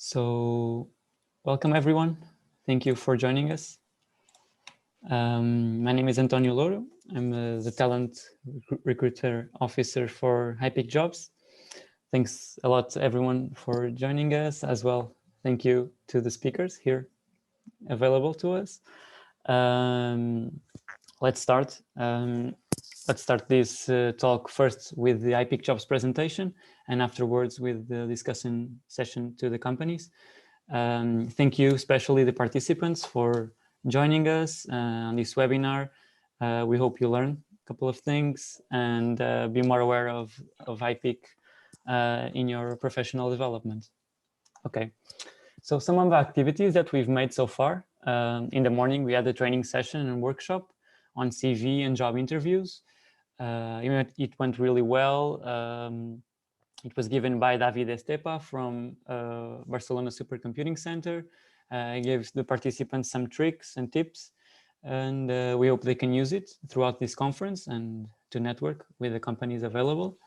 So, welcome everyone. Thank you for joining us. My name is Antonio Louro. I'm the talent recruiter officer for HiPEAC Jobs. Thanks a lot to everyone for joining us as well. Thank you to the speakers here available to us. Let's start. Let's start this talk first with the HiPEAC Jobs presentation and afterwards with the discussion session to the companies. Thank you, especially the participants, for joining us on this webinar. We hope you learn a couple of things and be more aware of HiPEAC in your professional development. Okay, so some of the activities that we've made so far. In the morning, we had a training session and workshop on CV and job interviews. It went really well. It was given by David Estepa from Barcelona Supercomputing Center. He gives the participants some tricks and tips, and we hope they can use it throughout this conference and to network with the companies available.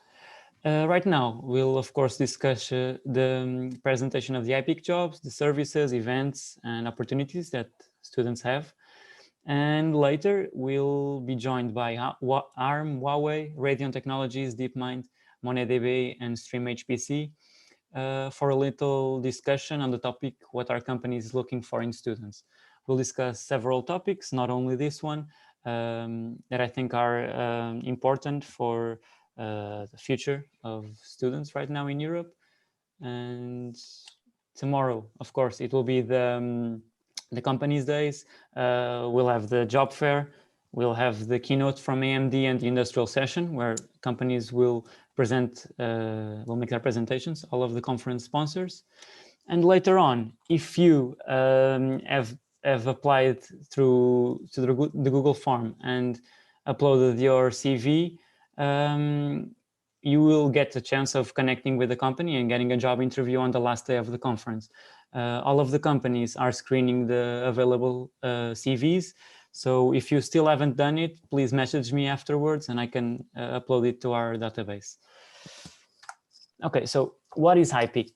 Right now, we'll of course discuss the presentation of the HiPEAC Jobs, the services, events, and opportunities that students have. And later, we'll be joined by ARM, Huawei, Radeon Technologies, DeepMind, MonetDB, and Stream HPC for a little discussion on the topic, what our company is looking for in students. We'll discuss several topics, not only this one, that I think are important for the future of students right now in Europe. And tomorrow, of course, it will be the companies days. We'll have the job fair. We'll have the keynote from AMD and the industrial session where companies will present, will make their presentations, all of the conference sponsors. And later on, if you have applied through to the Google form and uploaded your CV, you will get a chance of connecting with the company and getting a job interview on the last day of the conference. All of the companies are screening the available CVs. So if you still haven't done it, please message me afterwards and I can upload it to our database. Okay, so what is HiPEAC?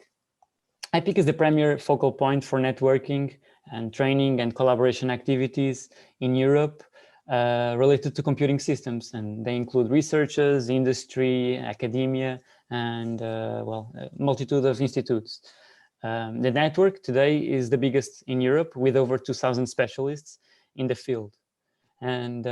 HiPEAC is the premier focal point for networking and training and collaboration activities in Europe related to computing systems. And they include researchers, industry, academia, and well, a multitude of institutes. The network today is the biggest in Europe with over 2,000 specialists in the field. And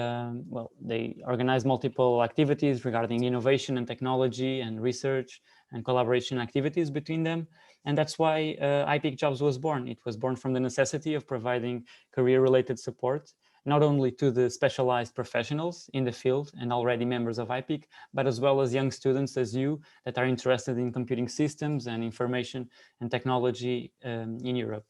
well, they organize multiple activities regarding innovation and technology and research and collaboration activities between them. And that's why HiPEAC Jobs was born. It was born from the necessity of providing career-related support, not only to the specialized professionals in the field and already members of HiPEAC, but as well as young students as you that are interested in computing systems and information and technology in Europe.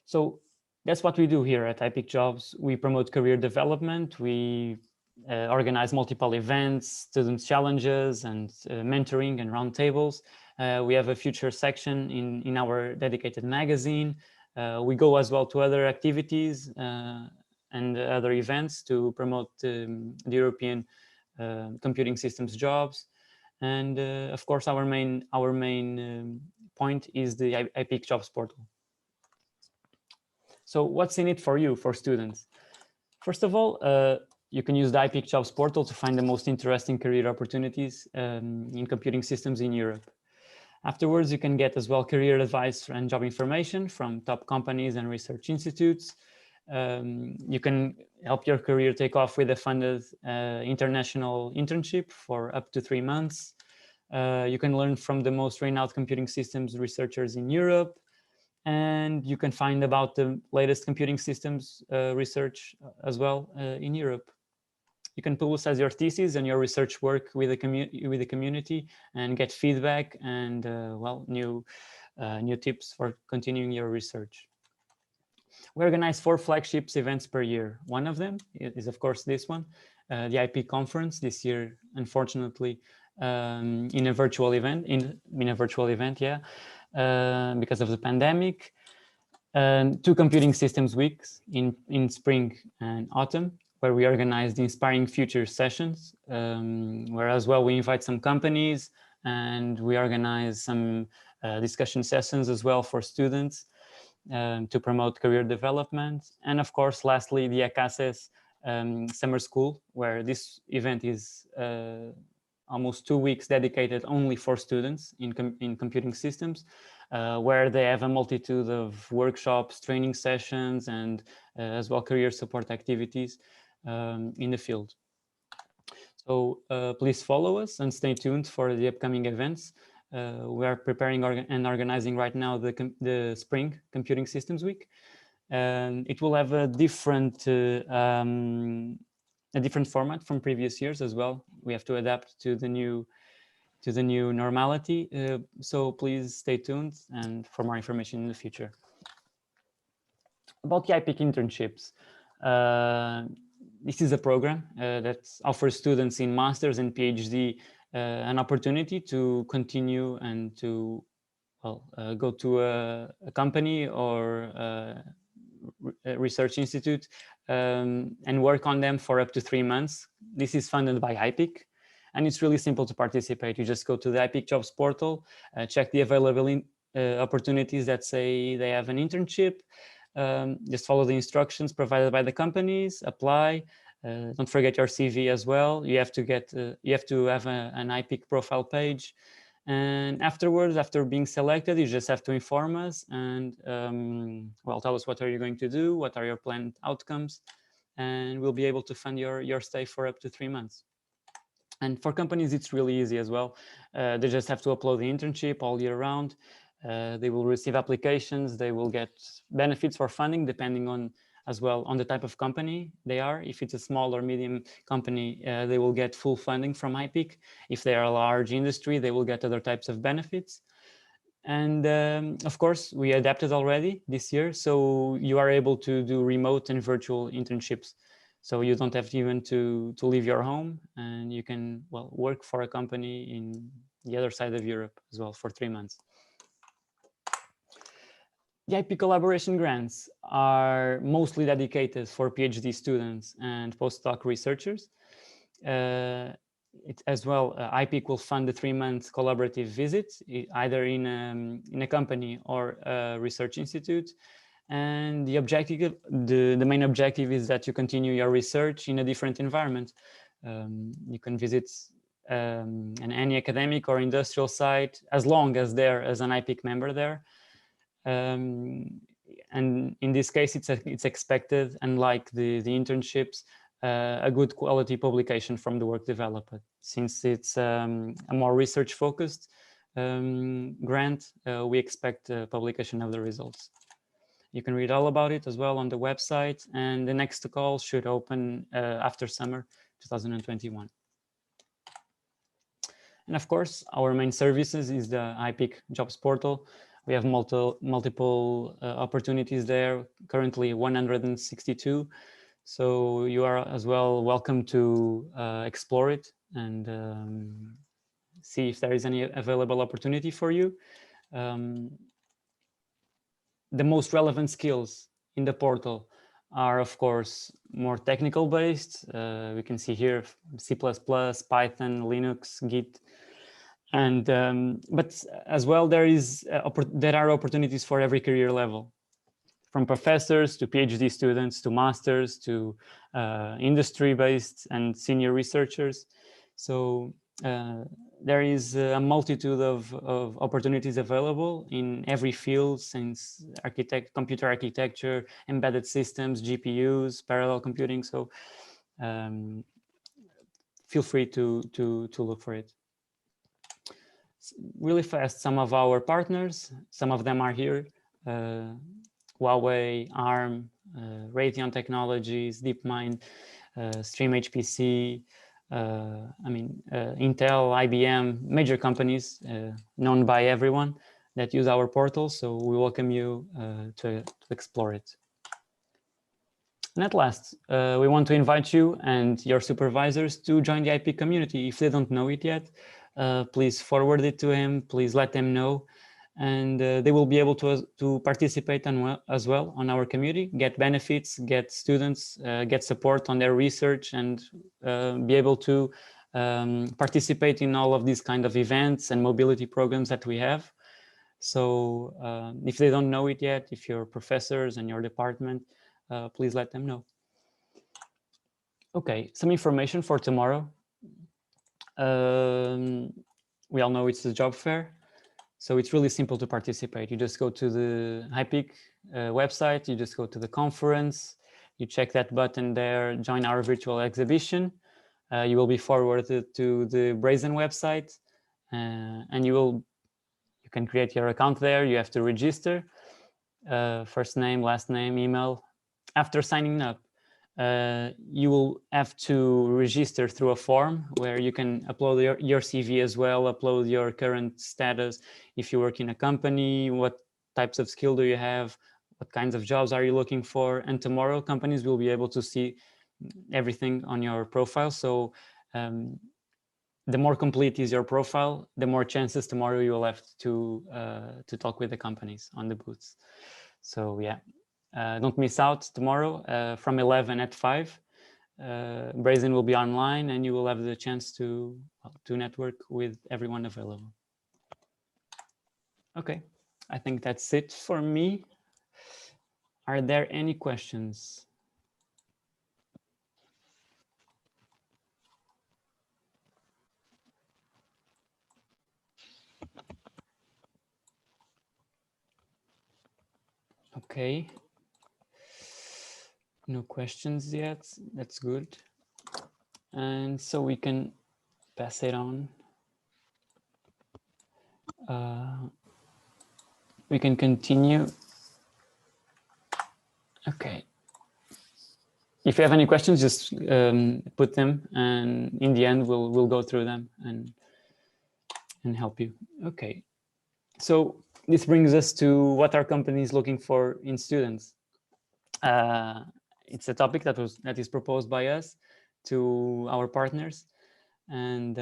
So that's what we do here at HiPEAC Jobs. We promote career development. We organize multiple events, student challenges, and mentoring and roundtables. We have a future section in our dedicated magazine. We go as well to other activities and other events to promote the European computing systems jobs. And of course, our main point is the HiPEAC Jobs portal. So what's in it for you, for students? First of all, you can use the HiPEAC Jobs portal to find the most interesting career opportunities in computing systems in Europe. Afterwards, you can get as well career advice and job information from top companies and research institutes. You can help your career take off with a funded international internship for up to 3 months. You can learn from the most renowned computing systems researchers in Europe. And you can find about the latest computing systems research as well in Europe. You can publicize your thesis and your research work with the community and get feedback and well, new tips for continuing your research. We organize 4 flagships events per year. One of them is of course this one, the HiPEAC conference this year, unfortunately, in a virtual event, yeah. Because of the pandemic, 2 computing systems weeks in spring and autumn, where we organize the Inspiring Future sessions, where as well we invite some companies and we organize some discussion sessions as well for students to promote career development. And of course, lastly, the ACACES summer school, where this event is almost 2 weeks dedicated only for students in computing systems, where they have a multitude of workshops, training sessions, and as well career support activities in the field. So please follow us and stay tuned for the upcoming events. We are preparing and organizing right now the Spring Computing Systems Week, and it will have a different format from previous years as well. We have to adapt to the new normality. So please stay tuned and for more information in the future. About the HiPEAC internships. This is a program that offers students in master's and PhD an opportunity to continue and to go to a company or a research institute and work on them for up to 3 months. This is funded by HiPEAC, and it's really simple to participate. You just go to the HiPEAC Jobs portal, check the available opportunities that say they have an internship. Just follow the instructions provided by the companies, apply. Don't forget your CV as well. You have to have an HiPEAC profile page, and afterwards, after being selected, you just have to inform us and tell us what are you going to do, what are your planned outcomes, and we'll be able to fund your stay for up to 3 months. And for companies, it's really easy as well. They just have to upload the internship all year round. They will receive applications. They will get benefits for funding depending on the type of company they are. If it's a small or medium company, they will get full funding from HiPEAC. If they are a large industry, they will get other types of benefits. And of course, we adapted already this year, so you are able to do remote and virtual internships. So you don't have even to leave your home, and you can work for a company in the other side of Europe as well for 3 months. The HiPEAC collaboration grants are mostly dedicated for PhD students and postdoc researchers. As well, HiPEAC will fund the 3-month collaborative visit, either in a company or a research institute. And the main objective is that you continue your research in a different environment. You can visit any academic or industrial site as long as there is an HiPEAC member there. And in this case, it's expected, unlike the internships, a good quality publication from the work developed. Since it's a more research focused grant, we expect publication of the results. You can read all about it as well on the website, and the next call should open after summer 2021. And of course, our main services is the HiPEAC Jobs portal. We have multiple opportunities there, currently 162. So you are as well welcome to explore it and see if there is any available opportunity for you. The most relevant skills in the portal are, of course, more technical based. We can see here C++, Python, Linux, Git. And but as well, there are opportunities for every career level, from professors to PhD students to masters to industry-based and senior researchers. So there is a multitude of opportunities available in every field, since computer architecture, embedded systems, GPUs, parallel computing. So feel free to look for it. Really fast, some of our partners, some of them are here: Huawei, ARM, Raytheon Technologies, DeepMind, Stream HPC, Intel, IBM, major companies known by everyone that use our portal. So we welcome you to explore it. And at last, we want to invite you and your supervisors to join the HiPEAC community. If they don't know it yet, please forward it to him. Please let them know, and they will be able to participate as well on our community, get benefits, get students, get support on their research, and be able to participate in all of these kind of events and mobility programs that we have. So if they don't know it yet, if your professors and your department, please let them know. Okay, some information for tomorrow. We all know it's the job fair. So it's really simple to participate. You just go to the HiPEAC website, you just go to the conference, you check that button there, join our virtual exhibition. You will be forwarded to the Brazen website, and you can create your account there. You have to register, first name, last name, email. After signing up, you will have to register through a form where you can upload your CV as well, upload your current status, if you work in a company, what types of skill do you have, what kinds of jobs are you looking for, and tomorrow companies will be able to see everything on your profile. So the more complete is your profile, the more chances tomorrow you will have to talk with the companies on the booths. So yeah, don't miss out tomorrow from 11 at 5. Brazen will be online, and you will have the chance to network with everyone available. Okay, I think that's it for me. Are there any questions? Okay. No questions yet. That's good. And so we can pass it on. We can continue. Okay. If you have any questions, just put them, and in the end, we'll go through them and help you. Okay. So this brings us to what our company is looking for in students. It's a topic that is proposed by us to our partners, and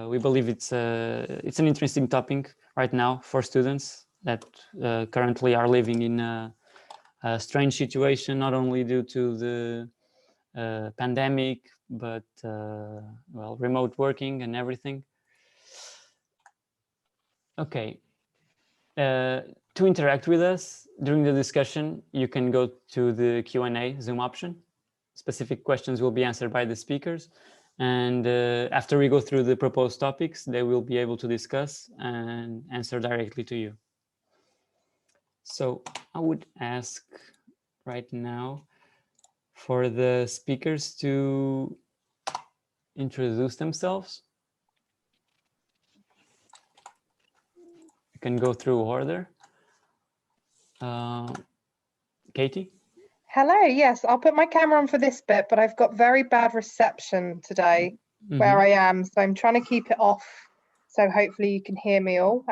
we believe it's an interesting topic right now for students that currently are living in a strange situation, not only due to the pandemic, but well, remote working and everything. Okay. To interact with us during the discussion, you can go to the Q&A Zoom option. Specific questions will be answered by the speakers. And after we go through the proposed topics, they will be able to discuss and answer directly to you. So I would ask right now for the speakers to introduce themselves. You can go through order. Katie? Hello, yes, I'll put my camera on for this bit, but I've got very bad reception today where I am, so I'm trying to keep it off, so hopefully you can hear me all.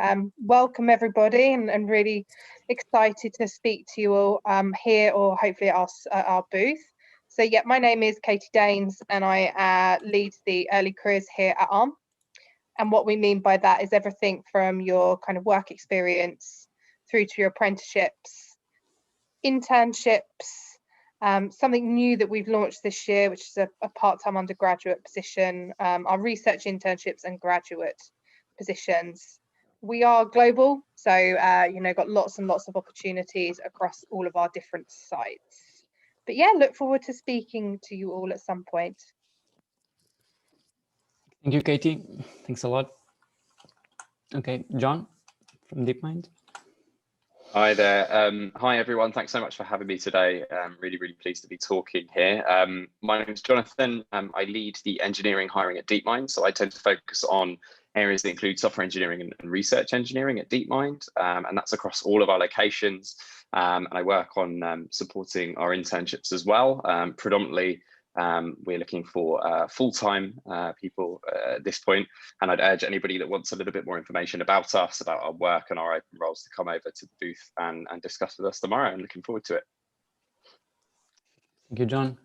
Welcome everybody, and really excited to speak to you all here or hopefully at our booth. So yeah, my name is Katie Daines, and I lead the early careers here at ARM. And what we mean by that is everything from your kind of work experience through to your apprenticeships, internships, something new that we've launched this year, which is a part-time undergraduate position, our research internships and graduate positions. We are global, so you know, got lots and lots of opportunities across all of our different sites. But yeah, look forward to speaking to you all at some point. Thank you, Katie. Thanks a lot. Okay, John from DeepMind. Hi there. Hi, everyone. Thanks so much for having me today. I'm really, really pleased to be talking here. My name is Jonathan. I lead the engineering hiring at DeepMind. So I tend to focus on areas that include software engineering and research engineering at DeepMind. And that's across all of our locations. And I work on supporting our internships as well. Predominantly, we're looking for full-time people at this point, and I'd urge anybody that wants a little bit more information about us, about our work and our open roles, to come over to the booth and discuss with us tomorrow. I'm looking forward to it. Thank you, John.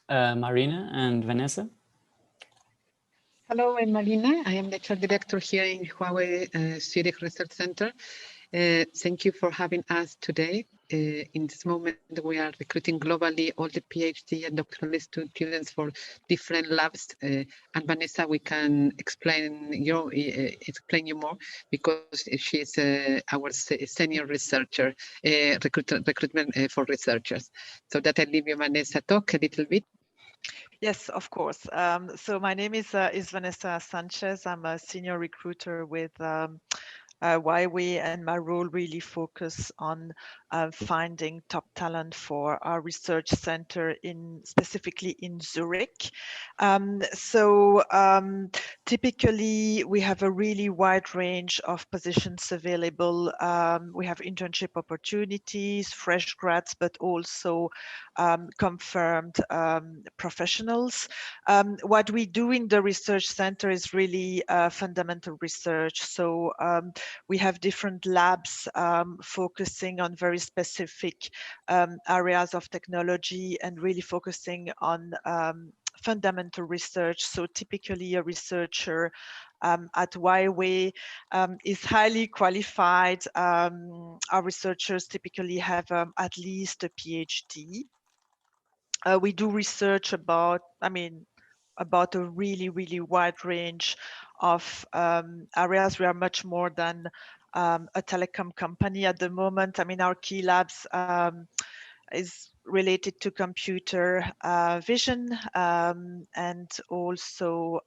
Marina and Vanessa. Hello, I'm Marina. I am the HR director here in Huawei Zurich Research Center. Thank you for having us today. in this moment, we are recruiting globally all the PhD and doctoral students for different labs. And Vanessa, we can explain you more because she's our senior researcher, recruitment for researchers. So that I leave you, Vanessa, talk a little bit. Yes, of course. So my name is Vanessa Sanchez. I'm a senior recruiter with Huawei, and my role really focus on finding top talent for our research center specifically in Zurich. Typically we have a really wide range of positions available. We have internship opportunities, fresh grads, but also confirmed professionals. What we do in the research center is really fundamental research. So we have different labs focusing on very specific areas of technology and really focusing on fundamental research. So typically a researcher at Huawei is highly qualified. Our researchers typically have at least a PhD. We do research about a really, really wide range of areas. We are much more than a telecom company at the moment. I mean, our key labs is related to computer vision and also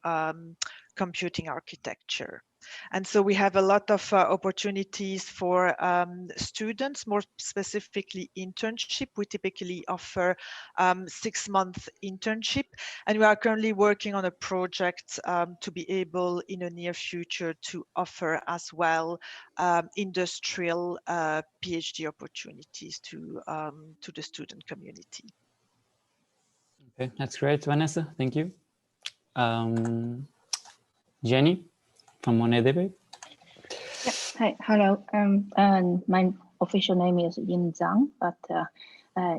computing architecture. And so we have a lot of opportunities for students, more specifically internship. We typically offer 6-month internship, and we are currently working on a project to be able in the near future to offer as well industrial PhD opportunities to the student community. Okay, that's great, Vanessa. Thank you. Jenny from MonetDB. Yeah. Hi, hello. And my official name is Yin Zhang, but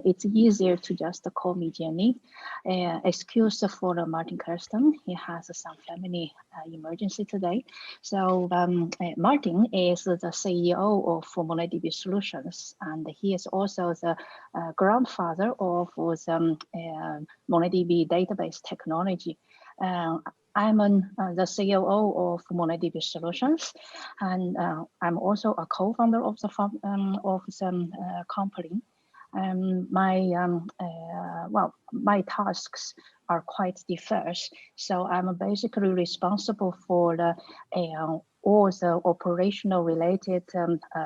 it's easier to just call me Jenny. Excuse for Martin Kirsten. He has some family emergency today. So Martin is the CEO of MonetDB Solutions, and he is also the grandfather of the MonetDB database technology. I'm the COO of MonetDB Solutions, and I'm also a co-founder of the company. My tasks are quite diverse. So I'm basically responsible for all the operational related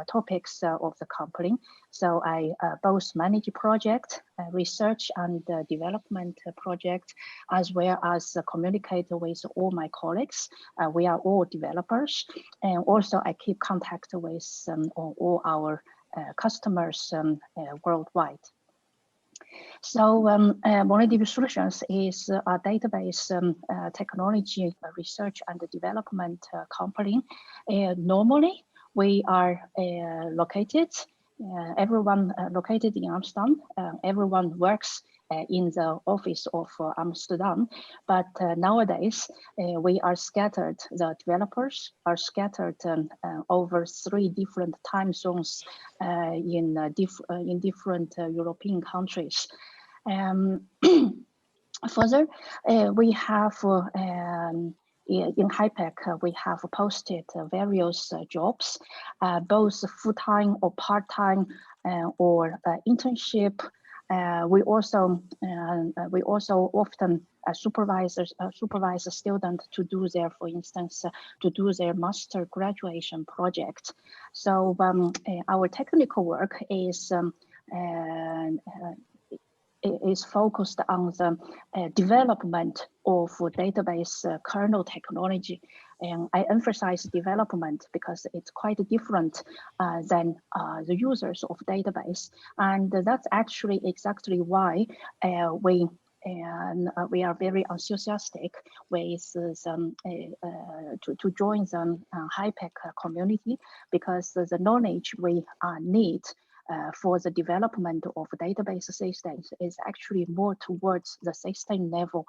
topics of the company. So I both manage project, research and development project, as well as communicate with all my colleagues. We are all developers. And also I keep contact with all our customers worldwide. So MonetDB Solutions is a database technology research and development company. Normally, we are located, everyone located in Amsterdam. Everyone works in the office of Amsterdam, but nowadays we are scattered. The developers are scattered over 3 different time zones in different European countries. Further, we have in HiPEAC, we have posted various jobs, both full-time or part-time or internship. We also often supervise a student to do their, for instance, to do their master graduation project. So our technical work is focused on the development of database kernel technology. And I emphasize development because it's quite different than the users of database. And that's actually exactly why we are very enthusiastic with to join the HiPEAC community, because the knowledge we need for the development of database systems is actually more towards the system level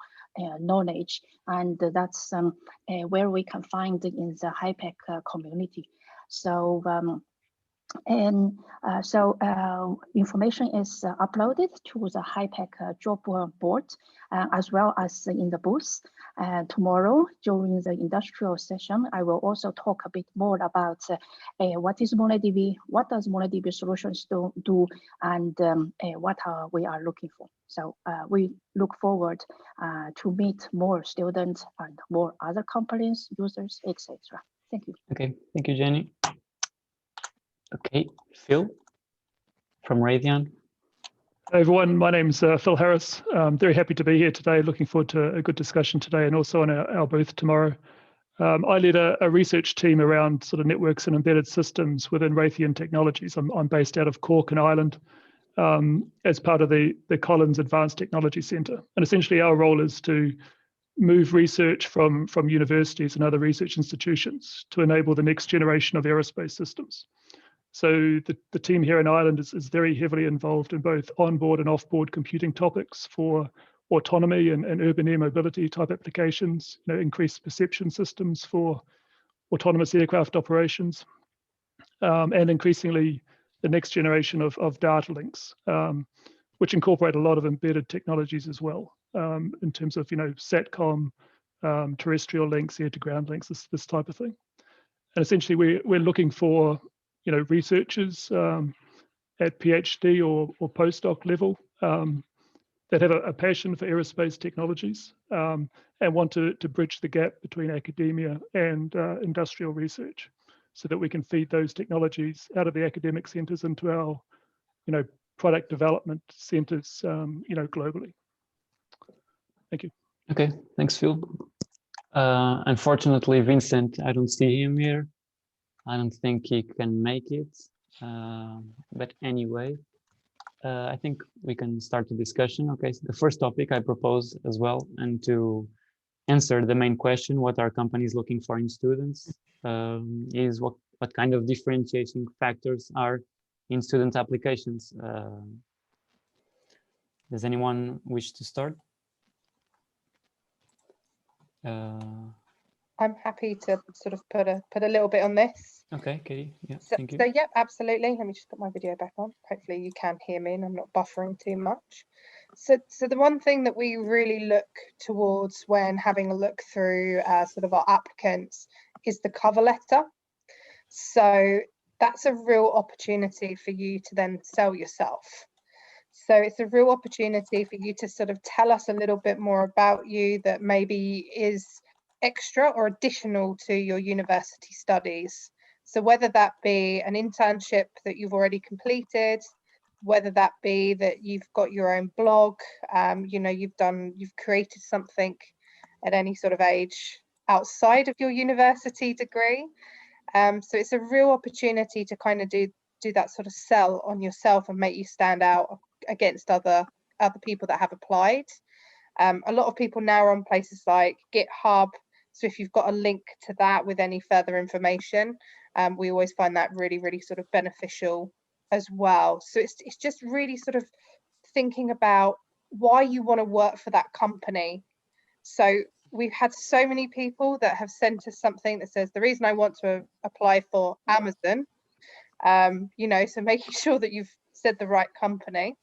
knowledge, and that's where we can find in the HiPEAC community. So And so information is uploaded to the HiPEAC job board, as well as in the booth. Tomorrow, during the industrial session, I will also talk a bit more about what is MongoDB, what does MongoDB solutions do, and what we are looking for. So we look forward to meet more students and more other companies, users, etc. Thank you. Okay, thank you, Jenny. Okay, Phil from Raytheon. Hey everyone, my name's Phil Harris. I'm very happy to be here today. Looking forward to a good discussion today and also on our booth tomorrow. I lead a research team around sort of networks and embedded systems within Raytheon Technologies. I'm based out of Cork in Ireland as part of the Collins Advanced Technology Centre. And essentially our role is to move research from universities and other research institutions to enable the next generation of aerospace systems. So the team here in Ireland is very heavily involved in both onboard and offboard computing topics for autonomy and urban air mobility type applications, increased perception systems for autonomous aircraft operations, and increasingly the next generation of data links, which incorporate a lot of embedded technologies as well, in terms of SATCOM, terrestrial links, air-to-ground links, this type of thing. And essentially we're looking for researchers at PhD or postdoc level that have a passion for aerospace technologies and want to bridge the gap between academia and industrial research so that we can feed those technologies out of the academic centers into our product development centers globally. Thank you. Okay, thanks, Phil. Unfortunately, Vincent, I don't see him here. I don't think he can make it, but anyway, I think we can start the discussion. Okay, so the first topic I propose as well, and to answer the main question, what are companies looking for in students, is what kind of differentiating factors are in student applications. Does anyone wish to start? I'm happy to sort of put a little bit on this. Okay, Katie. Yeah, thank you. So yeah, absolutely. Let me just put my video back on. Hopefully you can hear me and I'm not buffering too much. So the one thing that we really look towards when having a look through sort of our applicants is the cover letter. So that's a real opportunity for you to then sell yourself. So it's a real opportunity for you to sort of tell us a little bit more about you that maybe is extra or additional to your university studies. So whether that be an internship that you've already completed, whether that be that you've got your own blog, you've created something at any sort of age outside of your university degree. So it's a real opportunity to kind of do that sort of sell on yourself and make you stand out against other people that have applied. A lot of people now are on places like GitHub. So if you've got a link to that with any further information, we always find that really, really sort of beneficial as well. So it's just really sort of thinking about why you want to work for that company. So we've had so many people that have sent us something that says the reason I want to apply for Amazon, so making sure that you've said the right company.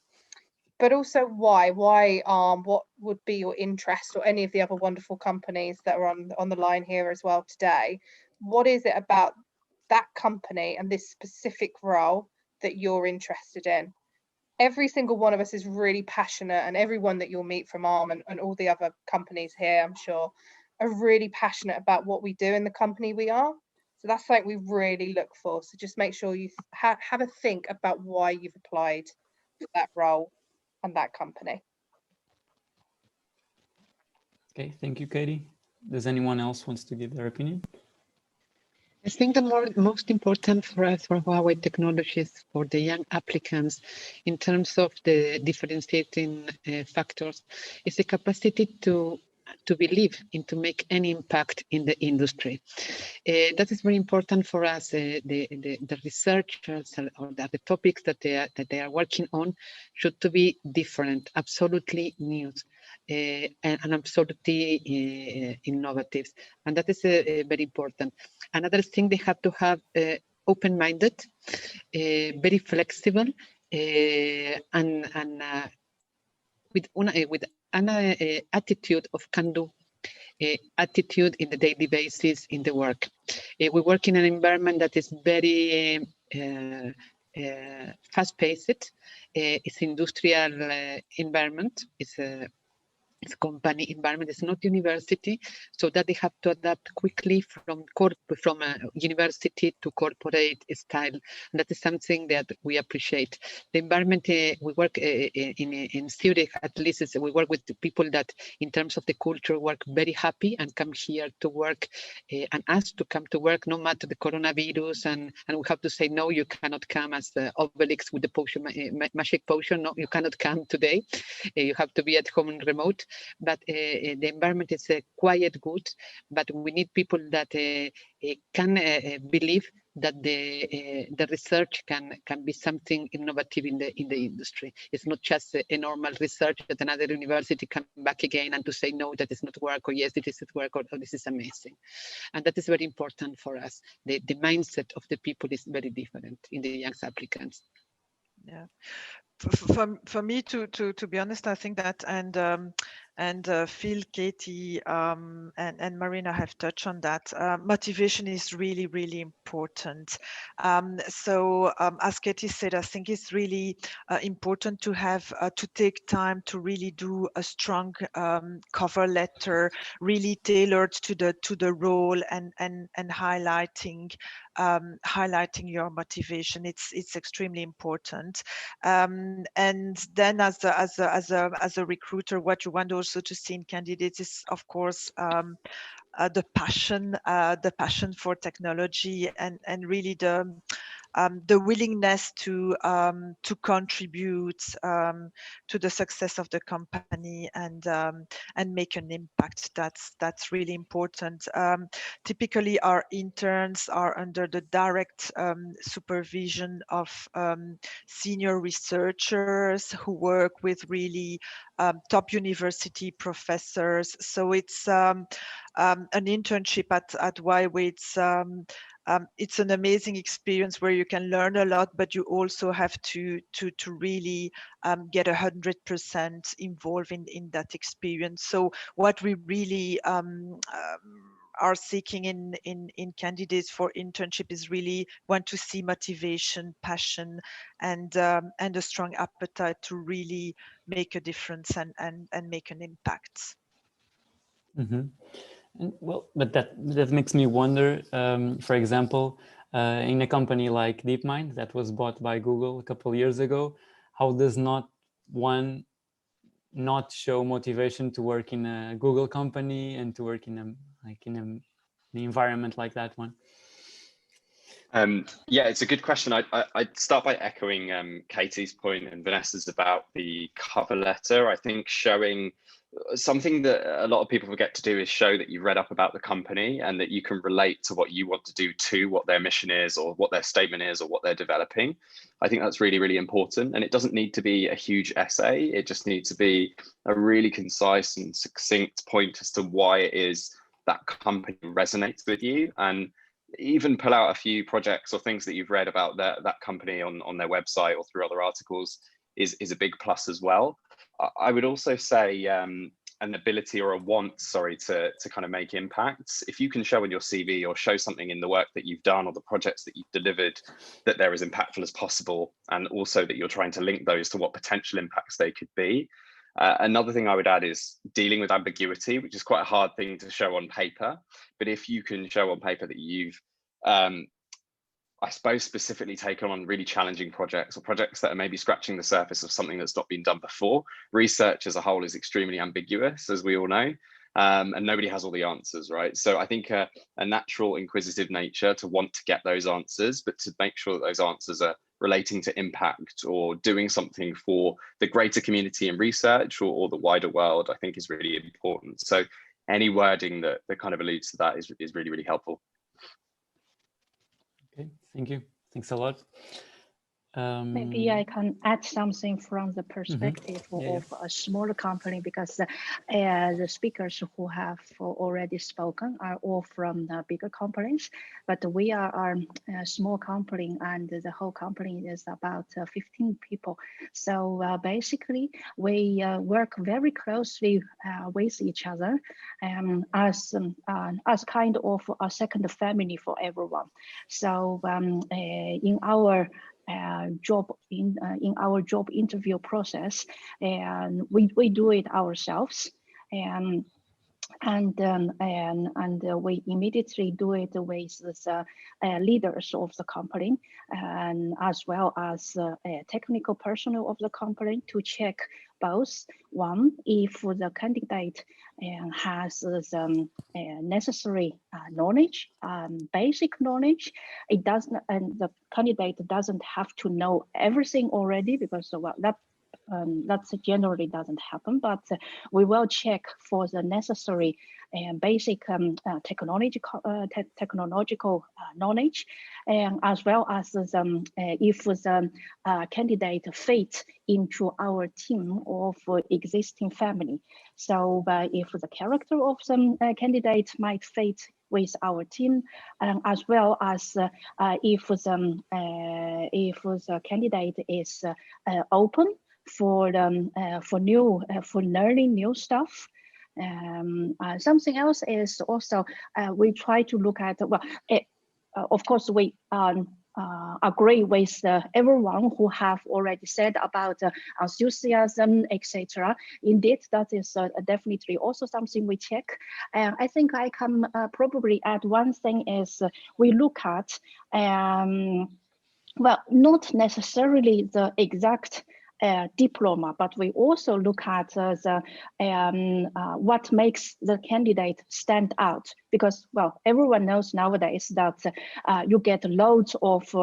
But also why what would be your interest, or any of the other wonderful companies that are on the line here as well today. What is it about that company and this specific role that you're interested in? Every single one of us is really passionate, and everyone that you'll meet from ARM and all the other companies here, I'm sure, are really passionate about what we do in the company we are. So that's like we really look for. So just make sure you have a think about why you've applied for that role and that company. Okay, thank you, Katie. Does anyone else wants to give their opinion? I think the most important for us, for Huawei Technologies, for the young applicants, in terms of the differentiating factors, is the capacity to believe and to make any impact in the industry. That is very important for us. The researchers or the topics that they are working on should to be different, absolutely new, and absolutely innovative, and that is very important. Another thing, they have to have open-minded, very flexible, and with an attitude of can-do, attitude in the daily basis in the work. We work in an environment that is very fast-paced. It's industrial environment. It's company environment. It's not university, so that they have to adapt quickly from university to corporate style. And that is something that we appreciate. The environment we work in Zurich, at least, is we work with the people that, in terms of the culture, work very happy and come here to work and ask to come to work, no matter the coronavirus. And we have to say, no, you cannot come as Obelix with the potion, magic potion. No, you cannot come today. You have to be at home and remote. But the environment is quite good, but we need people that can believe that the research can be something innovative in the industry. It's not just a normal research that another university come back again and to say, no, that is not work, or yes, it is at work, or this is amazing. And that is very important for us. The mindset of the people is very different in the young applicants. Yeah. For me, to be honest, I think that, and Phil, Katie, and Marina have touched on that. Motivation is really, really important. So as Katie said, I think it's really important to have to take time to really do a strong cover letter, really tailored to the role, and highlighting your motivation. It's extremely important. And then as a recruiter, what you want also to see in candidates is, of course, the passion for technology, and really the willingness to contribute to the success of the company, and make an impact. That's really important. Typically, our interns are under the direct supervision of senior researchers who work with really top university professors. So it's an internship at YWAY. It's an amazing experience where you can learn a lot, but you also have to really get 100% involved in that experience. So what we really are seeking in candidates for internship is really want to see motivation, passion, and a strong appetite to really make a difference and make an impact. Mm-hmm. And, well, but that makes me wonder, for example, in a company like DeepMind that was bought by Google a couple of years ago, how does one not show motivation to work in a Google company and to work in an environment like that one? Yeah, it's a good question. I'd start by echoing Katie's point and Vanessa's about the cover letter. I think showing something that a lot of people forget to do is show that you've read up about the company and that you can relate to what you want to do, to what their mission is, or what their statement is, or what they're developing. I think that's really, really important. And it doesn't need to be a huge essay. It just needs to be a really concise and succinct point as to why it is that company resonates with you. And even pull out a few projects or things that you've read about that company on their website or through other articles is a big plus as well. I would also say an ability or a want, to kind of make impacts. If you can show in your CV or show something in the work that you've done or the projects that you've delivered that they're as impactful as possible, and also that you're trying to link those to what potential impacts they could be. Another thing I would add is dealing with ambiguity, which is quite a hard thing to show on paper. But if you can show on paper that you've, I suppose, specifically taken on really challenging projects, or projects that are maybe scratching the surface of something that's not been done before. Research as a whole is extremely ambiguous, as we all know, and nobody has all the answers, right? So I think a natural inquisitive nature to want to get those answers, but to make sure that those answers are relating to impact or doing something for the greater community in research or the wider world, I think is really important. So any wording that kind of alludes to that is really, really helpful. Okay, thank you. Thanks a lot. Maybe I can add something from the perspective of a smaller company, because the speakers who have already spoken are all from the bigger companies, but we are a small company, and the whole company is about 15 people. So basically, we work very closely with each other as kind of a second family for everyone. So in our in our job interview process, and we do it ourselves, and we immediately do it with the leaders of the company, and as well as technical personnel of the company, to check both, one, if the candidate has the necessary knowledge, basic knowledge. It doesn't, and the candidate doesn't have to know everything already, because well, that generally doesn't happen, but we will check for the necessary basic technological knowledge, and as well as if the candidate fits into our team of existing family. So if the character of the candidate might fit with our team, as well as if the candidate is open for learning new stuff. Something else is also we try to look at, well, of course we agree with everyone who have already said about enthusiasm, etc. Indeed, that is definitely also something we check. And I think I can probably add one thing is we look at, well, not necessarily the exact diploma, but we also look at what makes the candidate stand out, because, well, everyone knows nowadays that you get loads of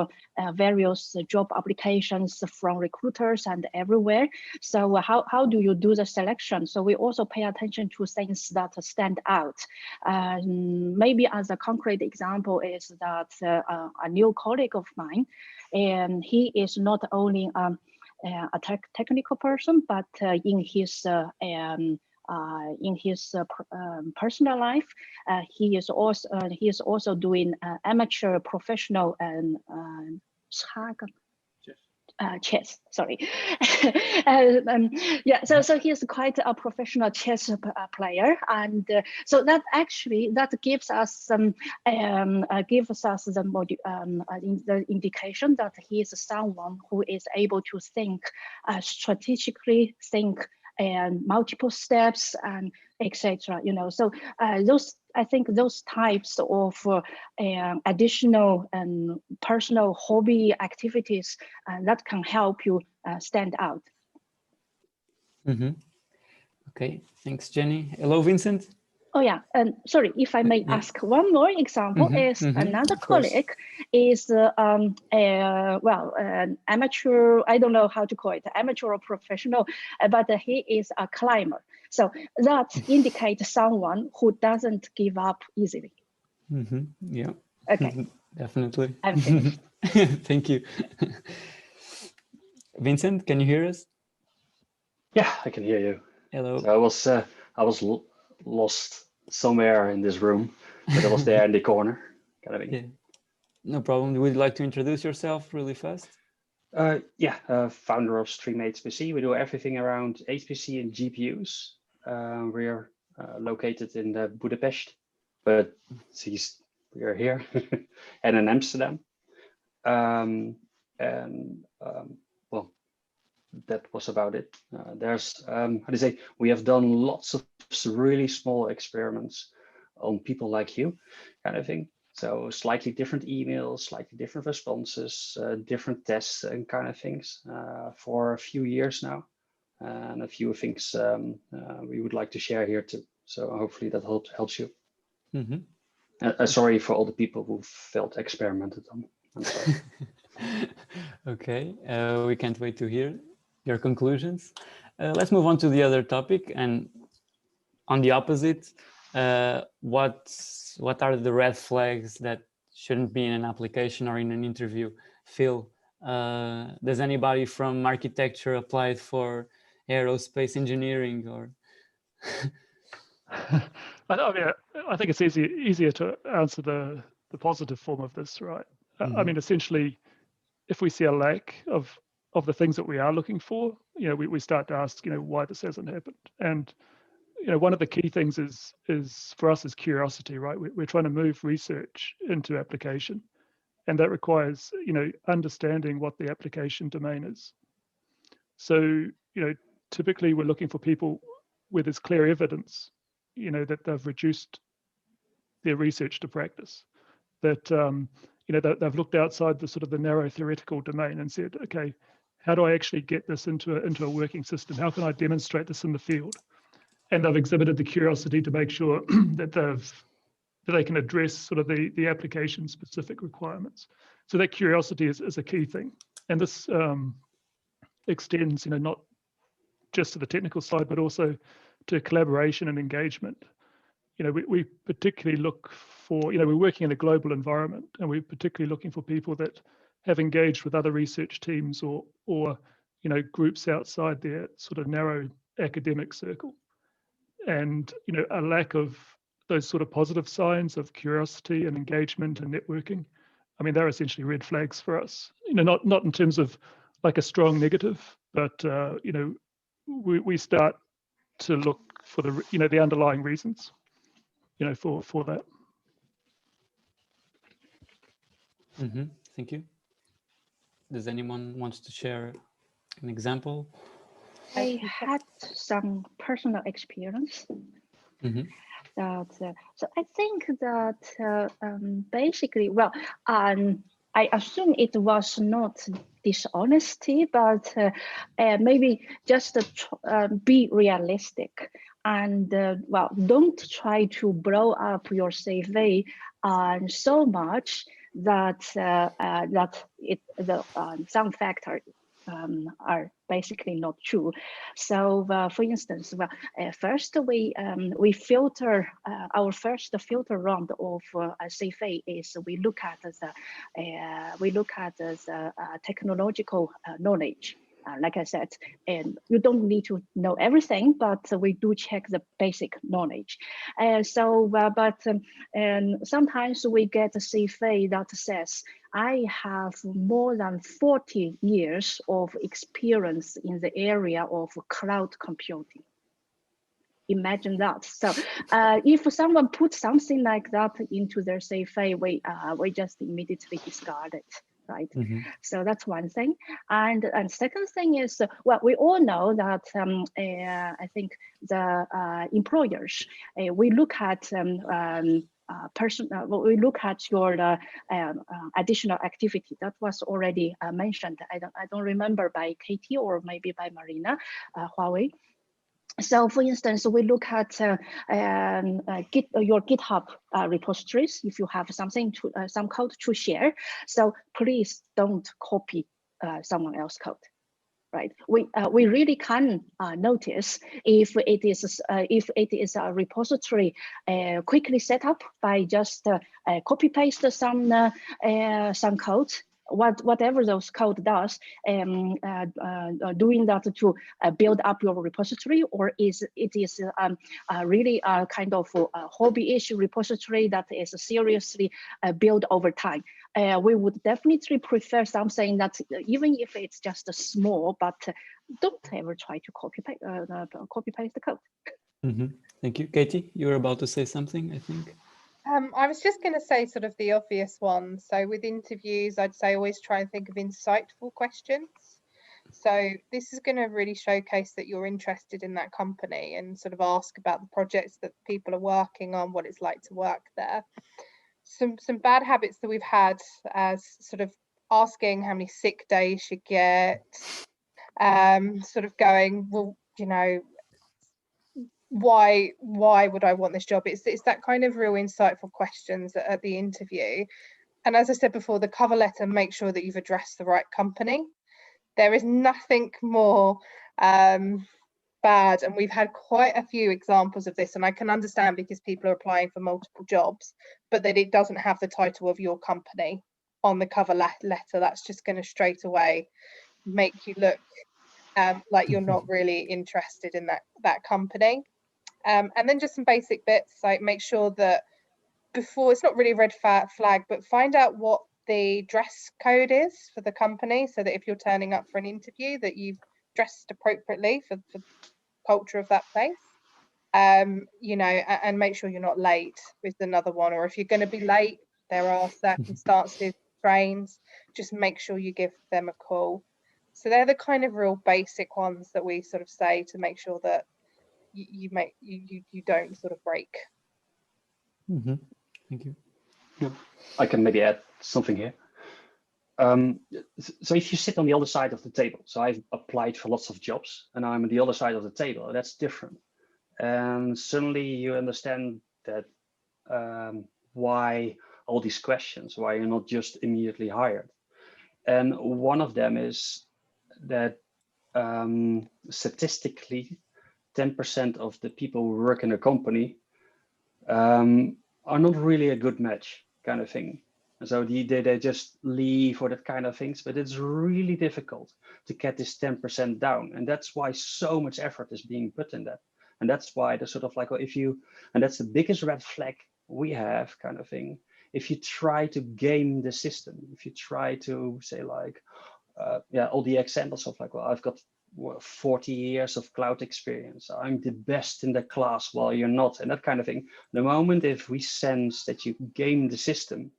various job applications from recruiters and everywhere. So how do you do the selection? So we also pay attention to things that stand out. Maybe as a concrete example is that a new colleague of mine, and he is not only a technical person, but in his personal life, he is also doing amateur, professional, and chess. Sorry, yeah. So he is quite a professional chess player, and so that actually gives us some the indication that he is someone who is able to think strategically, think and multiple steps and etc. You know, so I think those types of additional and personal hobby activities that can help you stand out. Okay, thanks, Jenny. Hello, Vincent. Oh yeah, and sorry, if I may ask one more example, is another colleague is well, an amateur, I don't know how to call it, amateur or professional, but he is a climber. So that indicates someone who doesn't give up easily. Yeah. Okay. Definitely. I'm finished. Thank you. Vincent, can you hear us? Yeah, I can hear you. Hello. So I was lost somewhere in this room, but I was there in the corner. Kind of thing. Yeah. No problem. Would you like to introduce yourself really fast? Yeah, founder of Stream HPC. We do everything around HPC and GPUs. We're located in Budapest, but we are here and in Amsterdam. Well, that was about it. There's, how to say, we have done lots of really small experiments on people like you, kind of thing. So slightly different emails, slightly different responses, different tests and kind of things for a few years now. And a few things we would like to share here too. So hopefully that helps you. Sorry for all the people who felt experimented on. I'm sorry. Okay, we can't wait to hear your conclusions. Let's move on to the other topic, and on the opposite, what are the red flags that shouldn't be in an application or in an interview? Phil, Does anybody from architecture apply for aerospace engineering or? I think it's easier to answer the positive form of this, right? I mean, essentially, if we see a lack of the things that we are looking for, we start to ask, why this hasn't happened. And one of the key things is for us is curiosity, right? We're trying to move research into application, and that requires understanding what the application domain is. So typically we're looking for people where there's clear evidence that they've reduced their research to practice, that that they've looked outside the sort of the narrow theoretical domain and said, okay, how do I actually get this into a working system? How can I demonstrate this in the field? And they've exhibited the curiosity to make sure that they can address sort of the application specific requirements. So that curiosity is a key thing, and this extends not just to the technical side, but also to collaboration and engagement. We particularly look for, we're working in a global environment, and we're particularly looking for people that have engaged with other research teams or groups outside their sort of narrow academic circle. And a lack of those sort of positive signs of curiosity and engagement and networking, I mean, they're essentially red flags for us. Not in terms of like a strong negative, but we start to look for the underlying reasons for that. Thank you. Does anyone wants to share an example? I had some personal experience. So I think that basically, well, I assume it was not dishonesty, but maybe just be realistic and well, don't try to blow up your CV so much that some factors are basically not true. So for instance, well, first we filter our first filter round of CV is we look at the technological knowledge. Like I said, and you don't need to know everything, but we do check the basic knowledge. And sometimes we get a CV that says, I have more than 40 years of experience in the area of cloud computing. Imagine that. So if someone puts something like that into their CV, we just immediately discard it. Right. So that's one thing. And second thing is, well, we all know that I think the employers, we look at we look at your additional activity that was already mentioned. I don't remember by Katie or maybe by Marina, Huawei. So for instance, we look at your GitHub repositories. If you have something to some code to share, so please don't copy someone else's code, right? We really can notice if it is a repository quickly set up by just copy paste some code. Whatever those code does, doing that to build up your repository, or is really a kind of a hobby-ish repository that is seriously built over time. We would definitely prefer something that, even if it's just a small, but don't ever try to copy paste the code. Thank you. Katie, you were about to say something, I think. I was just going to say sort of the obvious one. So with interviews, I'd say always try and think of insightful questions. So this is going to really showcase that you're interested in that company and sort of ask about the projects that people are working on, what it's like to work there. Some bad habits that we've had as sort of asking how many sick days you get, sort of going, well, why would I want this job? It's that kind of real insightful questions at the interview. And as I said before, the cover letter, make sure that you've addressed the right company. There is nothing more bad, and we've had quite a few examples of this, and I can understand because people are applying for multiple jobs, but that it doesn't have the title of your company. on the cover letter. That's just going to straight away make you look like you're not really interested in that company. And then just some basic bits, like make sure that before, it's not really a red flag, but find out what the dress code is for the company, so that if you're turning up for an interview, that you've dressed appropriately for the culture of that place. You know, and make sure you're not late is another one. Or if you're going to be late, there are circumstances, trains, just make sure you give them a call. So they're the kind of real basic ones that we sort of say to make sure that you don't sort of break. Mm-hmm. Thank you. Yeah. I can maybe add something here. So if you sit on the other side of the table, so I've applied for lots of jobs and I'm on the other side of the table, that's different. And suddenly you understand that why all these questions, why you're not just immediately hired. And one of them is that statistically, 10% of the people who work in a company are not really a good match, kind of thing. And so they just leave or that kind of things, but it's really difficult to get this 10% down. And that's why so much effort is being put in that. And that's why the sort of like, and that's the biggest red flag we have, kind of thing. If you try to game the system, if you try to say like, all the examples of like, well, I've got 40 years of cloud experience, I'm the best in the class, while you're not, and that kind of thing. The moment if we sense that you game the system,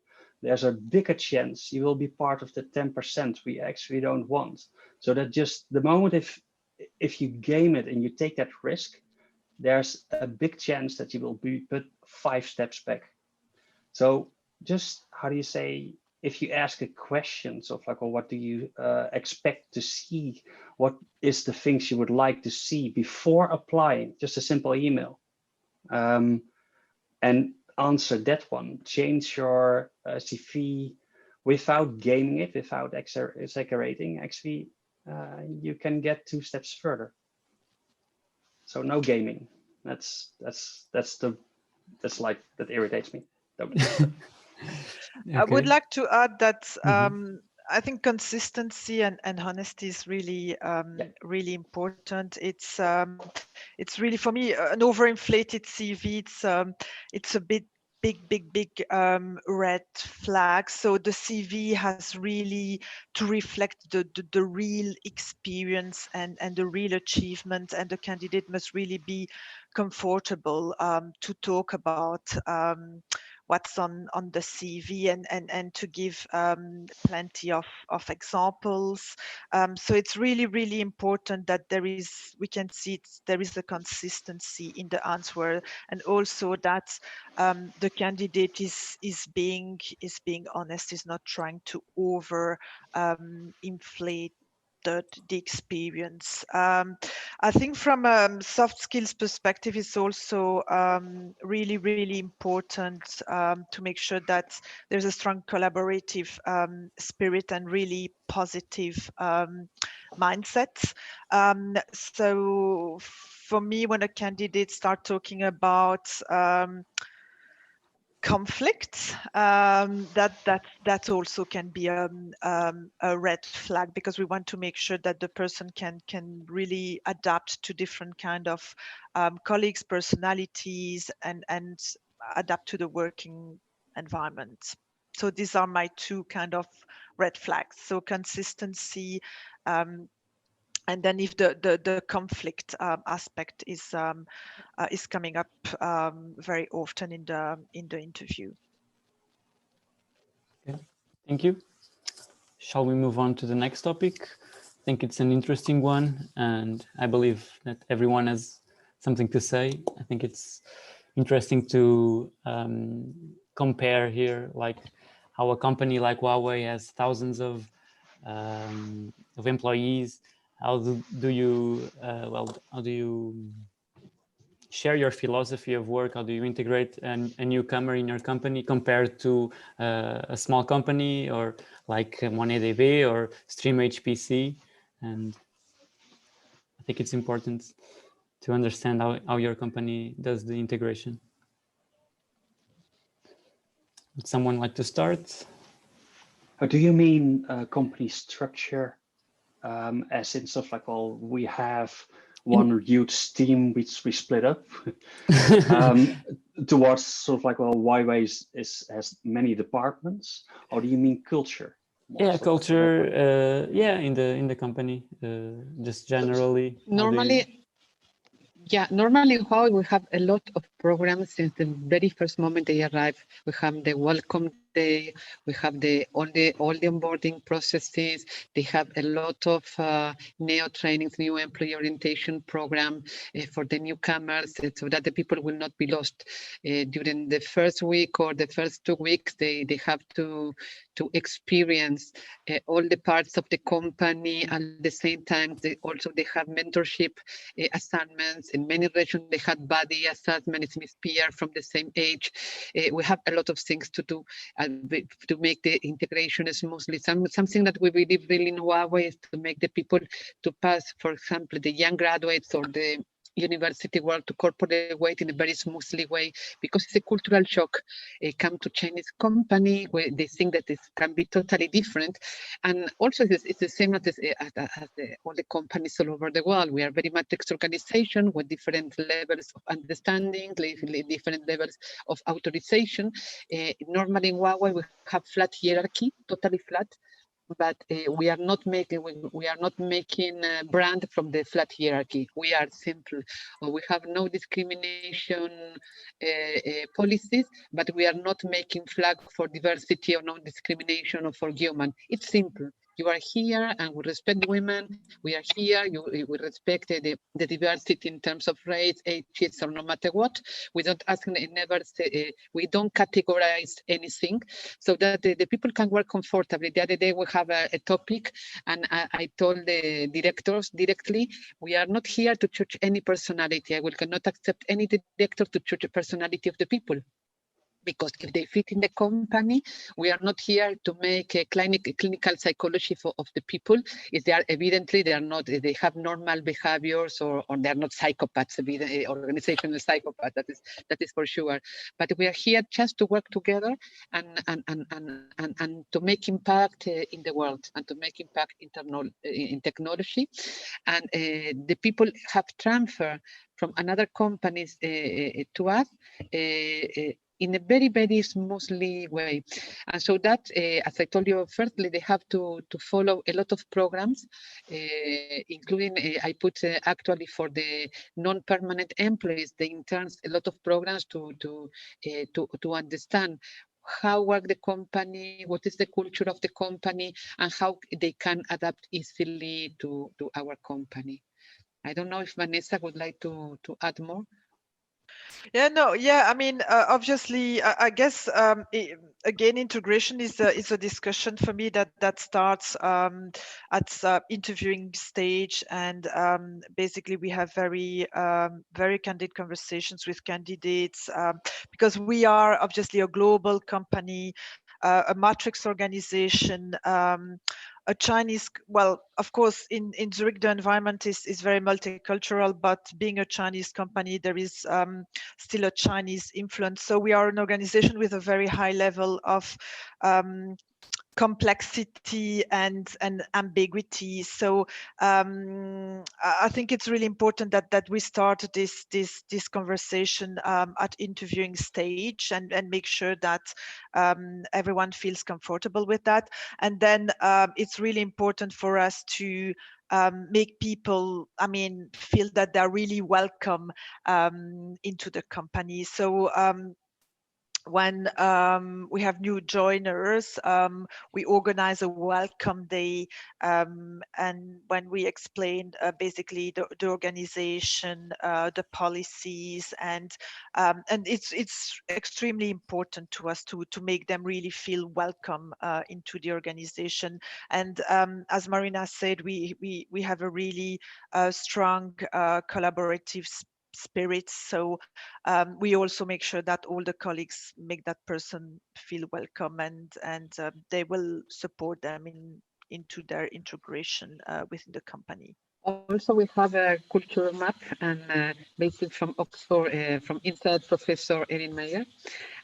there's a bigger chance you will be part of the 10% we actually don't want. So that just the moment if you game it and you take that risk, there's a big chance that you will be put 5 steps back. So just, how do you say, if you ask a question of like, well, what do you expect to see? What is the things you would like to see before applying? Just a simple email. And answer that one. Change your CV without gaming it, without exaggerating. Actually, you can get 2 steps further. So no gaming. That irritates me. Okay. I would like to add that I think consistency and honesty is really really important. It's really, for me, an overinflated CV. It's a big red flag. So the CV has really to reflect the real experience and the real achievement, and the candidate must really be comfortable to talk about what's on the CV and to give plenty of examples. So it's really important that we can see there is a consistency in the answer, and also that the candidate is being honest, is not trying to over inflate the experience. I think from a soft skills perspective, it's also really important to make sure that there's a strong collaborative spirit and really positive mindset. So for me, when a candidate start talking about conflicts, that also can be a red flag, because we want to make sure that the person can really adapt to different kind of colleagues, personalities, and adapt to the working environment. So these are my 2 kind of red flags. So consistency, and then if the conflict aspect is coming up very often in the interview. Okay, thank you. Shall we move on to the next topic? I think it's an interesting one, and I believe that everyone has something to say. I think it's interesting to compare here, like how a company like Huawei has thousands of employees. How do you share your philosophy of work? How do you integrate a newcomer in your company compared to a small company, or like MonetDB or Stream HPC? And I think it's important to understand how your company does the integration. Would someone like to start? Do you mean company structure, as in stuff like, well, we have one huge team which we split up, towards sort of like, well, Huawei has many departments, or do you mean culture? Yeah, culture. Yeah, in the company, just generally. Normally in Huawei we have a lot of programs since the very first moment they arrive. We have the welcome day, we have all the onboarding processes. They have a lot of neo trainings, new employee orientation program for the newcomers, so that the people will not be lost during the first week or the first 2 weeks. They have to experience all the parts of the company. At the same time, they have mentorship assignments. In many regions, they had buddy assessments with peer from the same age. We have a lot of things to do to make the integration smoothly. Something that we believe really in Huawei is to make the people to pass, for example, the young graduates or the university world to corporate way in a very smoothly way, because it's a cultural shock. Come to Chinese company where they think that this can be totally different, and also it's the same as all the companies all over the world. We are very matrix organization with different levels of understanding, different levels of authorization. Normally in Huawei we have flat hierarchy, totally flat. But we are not making brand from the flat hierarchy. We are simple. We have no discrimination policies, but we are not making flag for diversity or no discrimination or for human. It's simple. You are here and we respect women. We are here. We respect the diversity in terms of race, ages, or no matter what. We don't ask, never say, we don't categorize anything, so that the people can work comfortably. The other day we have a topic, and I told the directors directly, we are not here to judge any personality. I cannot accept any director to judge the personality of the people. Because if they fit in the company, we are not here to make a clinical psychology of the people. If they are evidently, they have normal behaviors, or they are not psychopaths, organizational psychopaths, that is for sure. But we are here just to work together and to make impact in the world, and to make impact in technology. And the people have transferred from another companies to us in a very, very smoothly way. And so that, as I told you, firstly, they have to follow a lot of programs, including, I put actually for the non-permanent employees, the interns, a lot of programs to understand how work the company, what is the culture of the company, and how they can adapt easily to our company. I don't know if Vanessa would like to add more. I mean, obviously, I guess again, integration is a discussion for me that starts at interviewing stage, and basically we have very candid conversations with candidates, because we are obviously a global company, a matrix organization. A Chinese, well, of course, in Zurich, the environment is very multicultural, but being a Chinese company, there is still a Chinese influence. So we are an organization with a very high level of complexity and ambiguity. So I think it's really important that we start this conversation at interviewing stage, and make sure that everyone feels comfortable with that. And then it's really important for us to make people, I mean, feel that they're really welcome into the company. So when we have new joiners, we organize a welcome day, and when we explain basically the organization, the policies, and it's extremely important to us to make them really feel welcome into the organization. And as Marina said, we have a really strong collaborative spirits. So we also make sure that all the colleagues make that person feel welcome, and they will support them into their integration within the company. Also, we have a culture map, and based from Oxford, from Inside Professor Erin Meyer.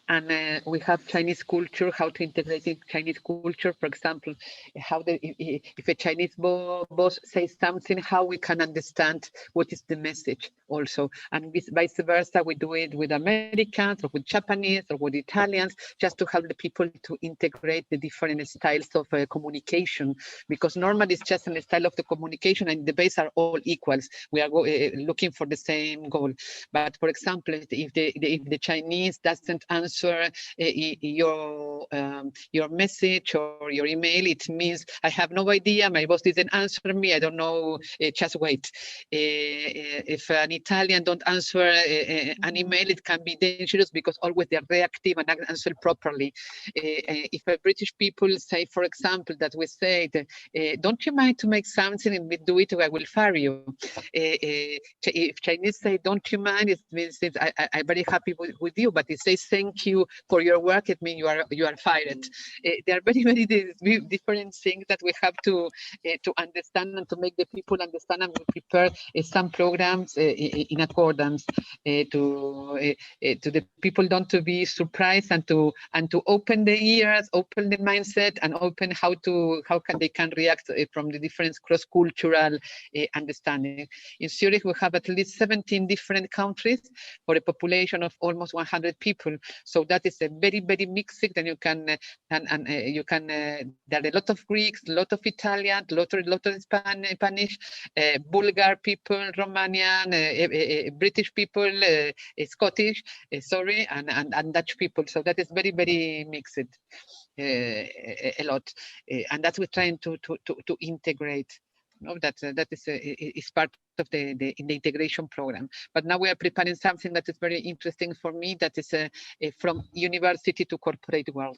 And we have Chinese culture, how to integrate in Chinese culture. For example, how if a Chinese boss says something, how we can understand what is the message also. And vice versa, we do it with Americans or with Japanese or with Italians, just to help the people to integrate the different styles of communication. Because normally it's just a style of the communication and the base are all equals. We are looking for the same goal. But for example, if the Chinese doesn't answer your message or your email, it means I have no idea, my boss didn't answer me, I don't know, just wait. If an Italian don't answer an email, it can be dangerous because always they're reactive and answer properly. If a British people say, for example, that we say, don't you mind to make something and we do it or I will fire you. If Chinese say, don't you mind, it means I'm very happy with you, but it says thank you for your work, it means you are fired. There are very, very different things that we have to understand and to make the people understand, and we prepare some programs in accordance to the people don't to be surprised and to open the ears, open the mindset, and open how they can react from the different cross-cultural understanding. In Zurich, we have at least 17 different countries for a population of almost 100 people. So that is a very, very mixed. Then you can there are a lot of Greeks, a lot of Italian, a lot of Spanish, Bulgar people, Romanian, British people, Scottish, and Dutch people. So that is very, very mixed, a lot, and that's we're trying to integrate. No, that is part of the integration program. But now we are preparing something that is very interesting for me. That is from university to corporate world,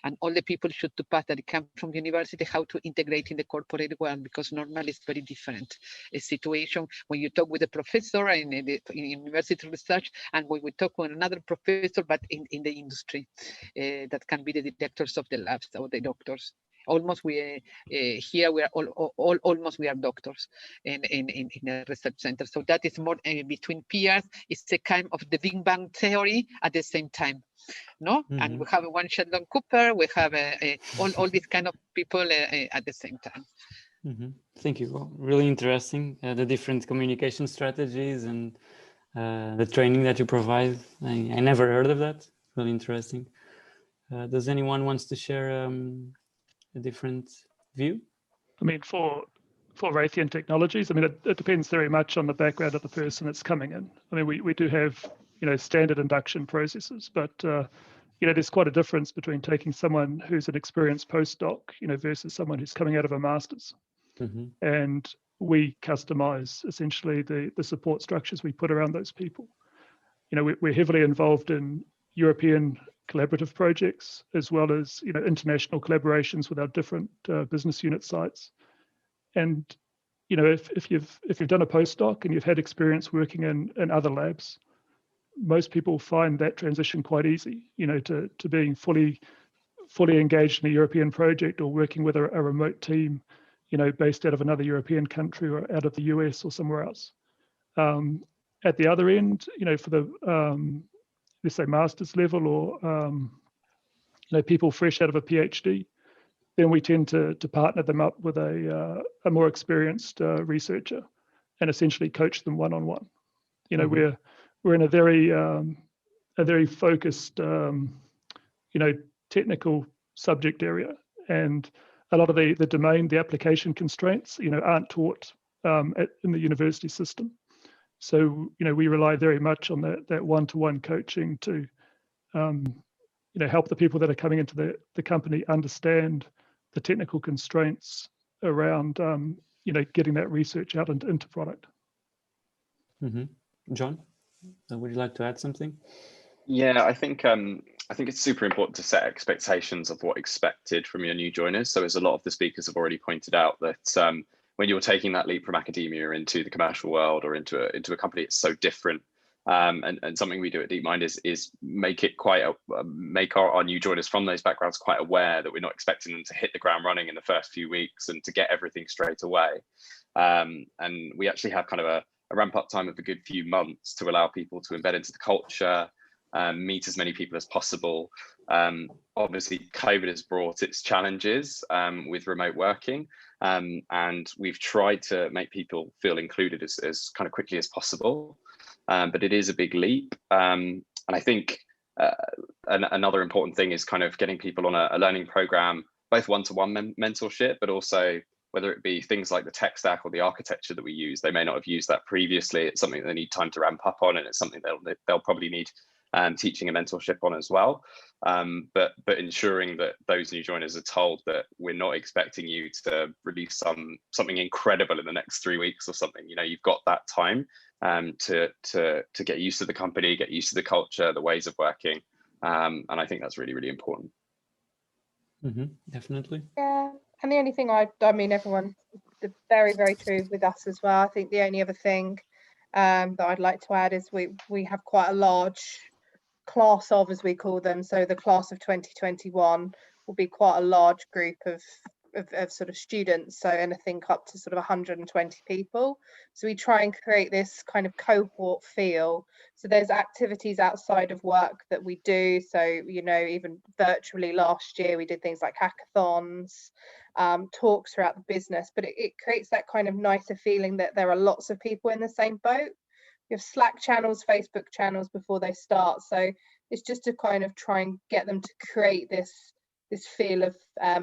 and all the people should to pass that come from university how to integrate in the corporate world, because normally it's very different a situation when you talk with a professor in university research and when we talk with another professor, but in the industry, that can be the directors of the labs or the doctors. Almost here we are almost we are doctors in a research center. So that is more between peers. It's a kind of the Big Bang theory at the same time, no? Mm-hmm. And we have one Sheldon Cooper. We have all these kind of people at the same time. Mm-hmm. Thank you. Well, really interesting. The different communication strategies and the training that you provide. I never heard of that. Really interesting. Does anyone wants to share a different view? I mean, for Raytheon Technologies, I mean, it depends very much on the background of the person that's coming in. I mean, we do have, standard induction processes, but, there's quite a difference between taking someone who's an experienced postdoc, versus someone who's coming out of a master's. Mm-hmm. And we customize essentially the support structures we put around those people. We're heavily involved in European collaborative projects, as well as international collaborations with our different business unit sites. And if you've done a postdoc and you've had experience working in other labs, most people find that transition quite easy. To being fully engaged in a European project or working with a remote team, based out of another European country or out of the US or somewhere else. At the other end, for the let's say master's level or people fresh out of a PhD, then we tend to partner them up with a more experienced researcher and essentially coach them one-on-one. Mm-hmm. We're in a very focused technical subject area, and a lot of the domain, the application constraints, aren't taught in the university system. So, we rely very much on that one-to-one coaching to, help the people that are coming into the company understand the technical constraints around, getting that research out into product. Mm-hmm. John, would you like to add something? Yeah, I think it's super important to set expectations of what expected from your new joiners. So as a lot of the speakers have already pointed out, that when you're taking that leap from academia into the commercial world or into a company, it's so different. And something we do at DeepMind is make our new joiners from those backgrounds quite aware that we're not expecting them to hit the ground running in the first few weeks and to get everything straight away. And we actually have kind of a ramp up time of a good few months to allow people to embed into the culture, meet as many people as possible. Obviously, COVID has brought its challenges with remote working, and we've tried to make people feel included as kind of quickly as possible. But it is a big leap. And I think another important thing is kind of getting people on a learning program, both one-to-one mentorship, but also whether it be things like the tech stack or the architecture that we use. They may not have used that previously. It's something they need time to ramp up on, and it's something they'll probably need teaching and mentorship on as well. But ensuring that those new joiners are told that we're not expecting you to release something incredible in the next 3 weeks or something. You know, you've got that time to get used to the company, get used to the culture, the ways of working, and I think that's really, really important. Definitely. Yeah, and the only thing I mean, everyone, very, very true with us as well. I think the only other thing that I'd like to add is we have quite a large class of, as we call them, so the class of 2021 will be quite a large group of sort of students, so anything up to sort of 120 people. So we try and create this kind of cohort feel. So there's activities outside of work that we do. So, you know, even virtually last year we did things like hackathons, talks throughout the business, but it creates that kind of nicer feeling that there are lots of people in the same boat. You have Slack channels, Facebook channels before they start. So it's just to kind of try and get them to create this feel of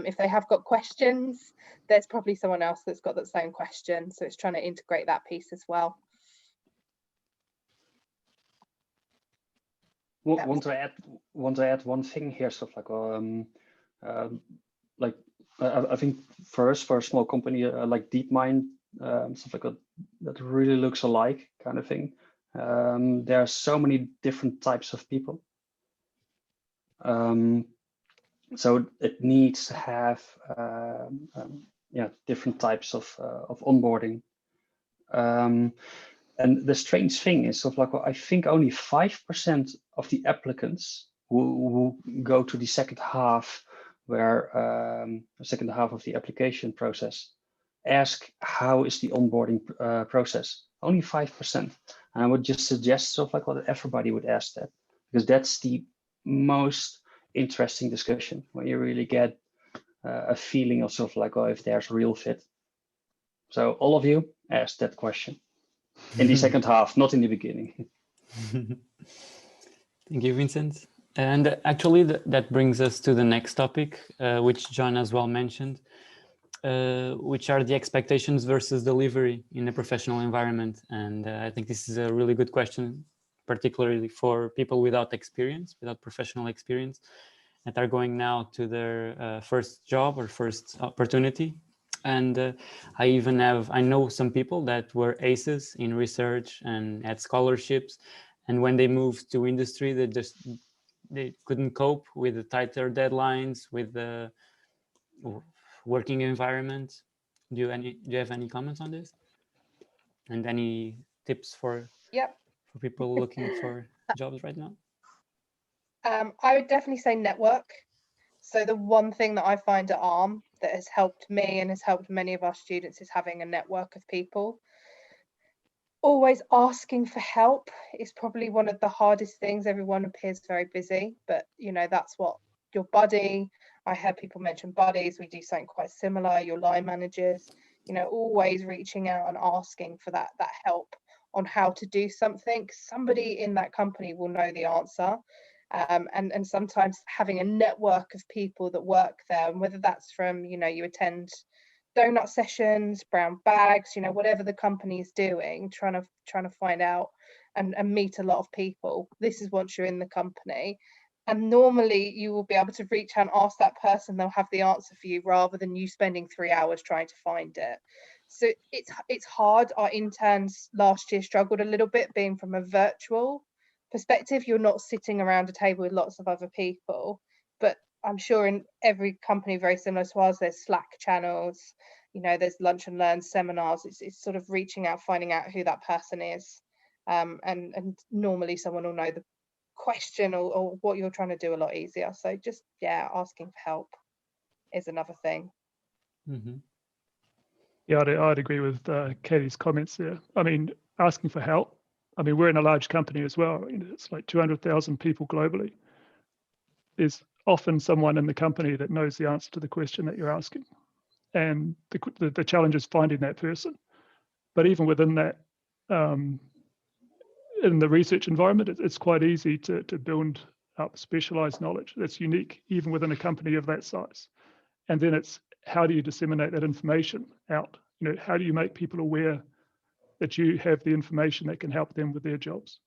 if they have got questions, there's probably someone else that's got that same question. So it's trying to integrate that piece as well. Want to add one thing here, stuff like I think for us, for a small company like DeepMind, stuff like that really looks alike kind of thing. There are so many different types of people. So it needs to have different types of onboarding. And the strange thing is, I think only 5% of the applicants who go to the second half, where the second half of the application process, ask how is the onboarding process. Only 5%. And I would just suggest that everybody would ask that, because that's the most interesting discussion, when you really get a feeling of if there's a real fit. So all of you ask that question in the second half, not in the beginning. Thank you, Vincent. And actually that brings us to the next topic, which John as well mentioned, which are the expectations versus delivery in a professional environment. And I think this is a really good question, particularly for people without professional experience, that are going now to their first job or first opportunity. And I know some people that were aces in research and had scholarships, and when they moved to industry, they couldn't cope with the tighter deadlines, with the working environment. Do you have any comments on this? And any tips for people looking for jobs right now? I would definitely say network. So the one thing that I find at ARM that has helped me and has helped many of our students is having a network of people. Always asking for help is probably one of the hardest things. Everyone appears very busy, but you know, that's what your buddy, I heard people mention buddies, we do something quite similar, your line managers, you know, always reaching out and asking for that help on how to do something. Somebody in that company will know the answer. And sometimes having a network of people that work there, and whether that's from, you know, you attend donut sessions, brown bags, you know, whatever the company is doing, trying to find out and meet a lot of people. This is once you're in the company, and normally you will be able to reach out and ask that person, they'll have the answer for you, rather than you spending 3 hours trying to find it. So it's hard. Our interns last year struggled a little bit, being from a virtual perspective. You're not sitting around a table with lots of other people, but I'm sure in every company very similar to ours, there's Slack channels, you know, there's lunch and learn seminars. It's sort of reaching out, finding out who that person is, and normally someone will know the question or what you're trying to do a lot easier. So just asking for help is another thing. Mm-hmm. Yeah, I'd agree with Katie's comments there. I mean, asking for help I mean, we're in a large company as well. It's like 200,000 people globally. There's often someone in the company that knows the answer to the question that you're asking. And the challenge is finding that person. But even within that, in the research environment, it's quite easy to build up specialized knowledge that's unique, even within a company of that size. And then it's how do you disseminate that information out? How do you make people aware that you have the information that can help them with their jobs?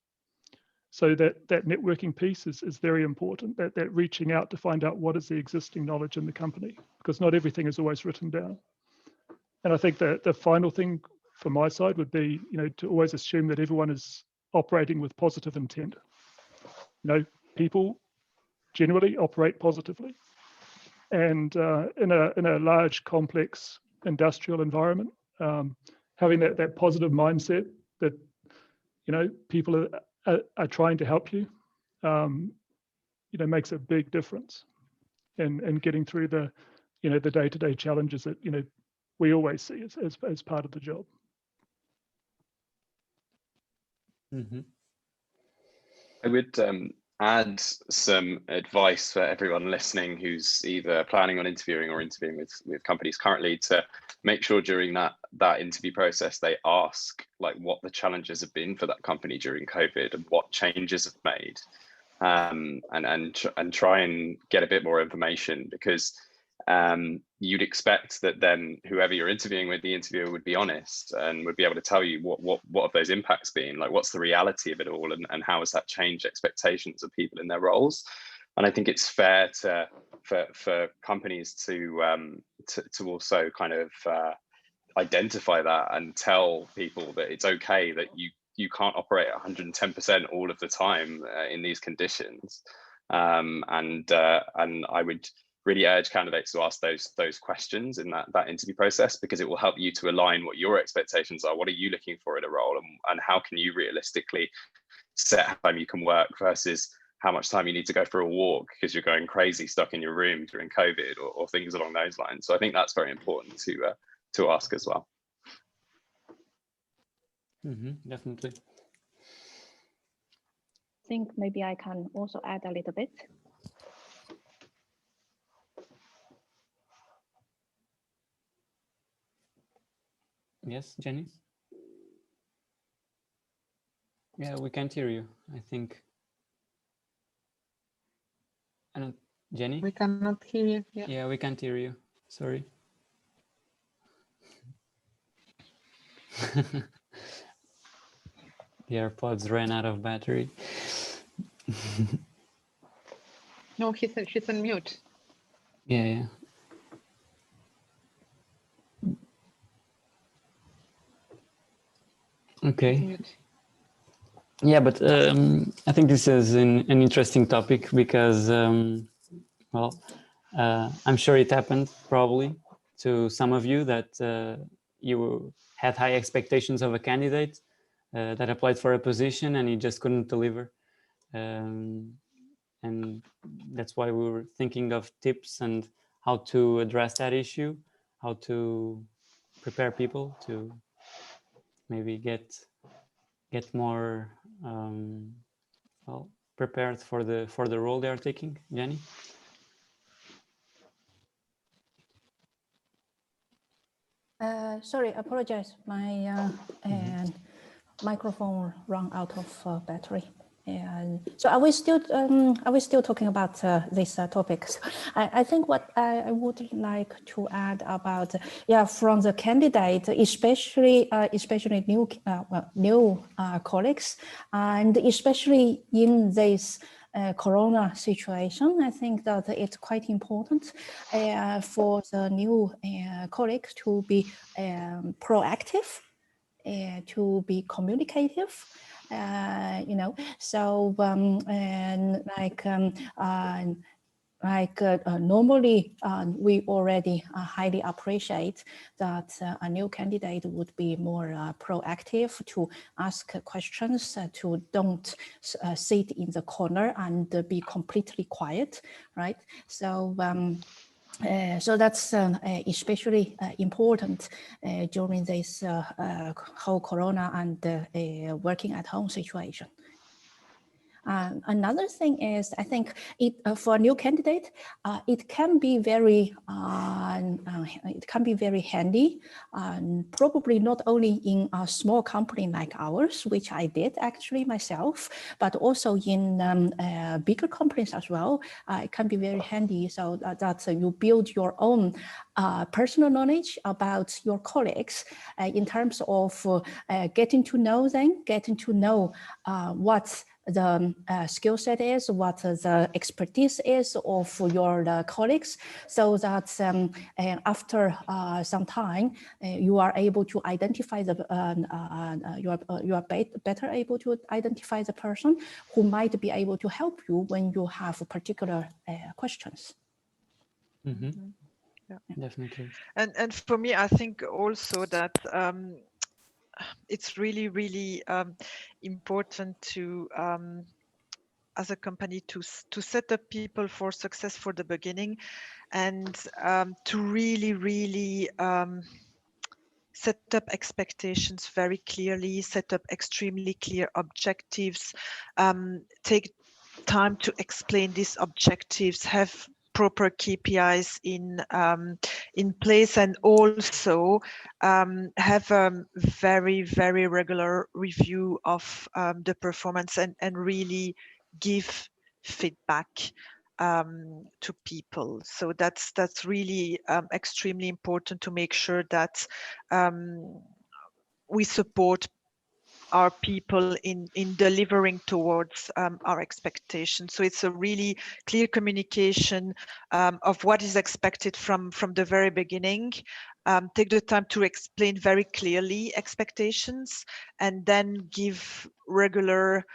So that networking piece is very important, that reaching out to find out what is the existing knowledge in the company, because not everything is always written down. And I think that the final thing from my side would be, to always assume that everyone is operating with positive intent. People generally operate positively. And in a large, complex industrial environment, having that positive mindset that, people are trying to help you, makes a big difference in getting through the day-to-day challenges that, we always see as part of the job. Mm-hmm. I would add some advice for everyone listening who's either planning on interviewing or interviewing with companies currently, to make sure during that interview process they ask like what the challenges have been for that company during COVID and what changes have made, and try and get a bit more information, because you'd expect that then whoever you're interviewing with, the interviewer would be honest and would be able to tell you what have those impacts been, like what's the reality of it all, and how has that changed expectations of people in their roles. And I think it's fair for companies to also kind of identify that and tell people that it's okay that you can't operate at 110% all of the time in these conditions, and I would really urge candidates to ask those questions in that interview process, because it will help you to align what your expectations are. What are you looking for in a role, and how can you realistically set how time you can work versus how much time you need to go for a walk because you're going crazy stuck in your room during COVID, or things along those lines. So I think that's very important to ask as well. Mm-hmm, definitely. I think maybe I can also add a little bit. Yes, Jenny? Yeah, we can't hear you, I think. Jenny? We cannot hear you. Yeah, we can't hear you. Sorry. The AirPods ran out of battery. No, she's on mute. Yeah. Okay. Yeah, but I think this is an interesting topic because, well, I'm sure it happened probably to some of you that you had high expectations of a candidate that applied for a position and he just couldn't deliver. And that's why we were thinking of tips and how to address that issue, how to prepare people to maybe get more well prepared for the role they are taking. Jenny? Sorry, apologize. My microphone ran out of battery. And so are we still talking about these topics? I think what I would like to add about, from the candidate, especially new colleagues, and especially in this Corona situation, I think that it's quite important for the new colleagues to be proactive, to be communicative. So normally we already highly appreciate that a new candidate would be more proactive, to ask questions, to don't sit in the corner and be completely quiet, right? So So that's especially important during this whole corona and working at home situation. Another thing is, I think for a new candidate, it can be very handy, probably not only in a small company like ours, which I did actually myself, but also in bigger companies as well. It can be very handy, so that you build your own personal knowledge about your colleagues in terms of getting to know them, getting to know what the skill set is, what the expertise is of your colleagues, so that after some time you are able to identify the you are better able to identify the person who might be able to help you when you have particular questions. Mm-hmm. Yeah. Definitely. And for me, I think also that it's really important to as a company to set up people for success for the beginning, and to really set up expectations very clearly, set up extremely clear objectives, take time to explain these objectives, have proper KPIs in place, and also have a very regular review of the performance, and really give feedback to people. So that's really extremely important to make sure that we support our people in delivering towards our expectations. So it's a really clear communication of what is expected from the very beginning. Take the time to explain very clearly expectations, and then give regular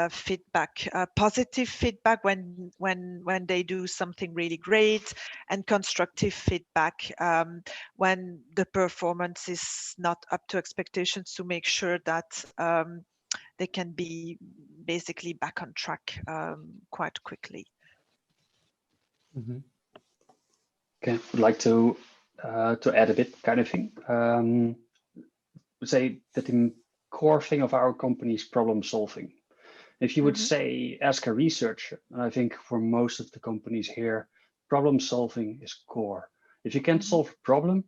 feedback, positive feedback when they do something really great, and constructive feedback when the performance is not up to expectations, to make sure that they can be basically back on track quite quickly. Mm-hmm. Okay, I'd like to add a bit, kind of thing. Say that the core thing of our company is problem solving. If you would say, ask a researcher, and I think for most of the companies here, problem solving is core. If you can't solve a problem,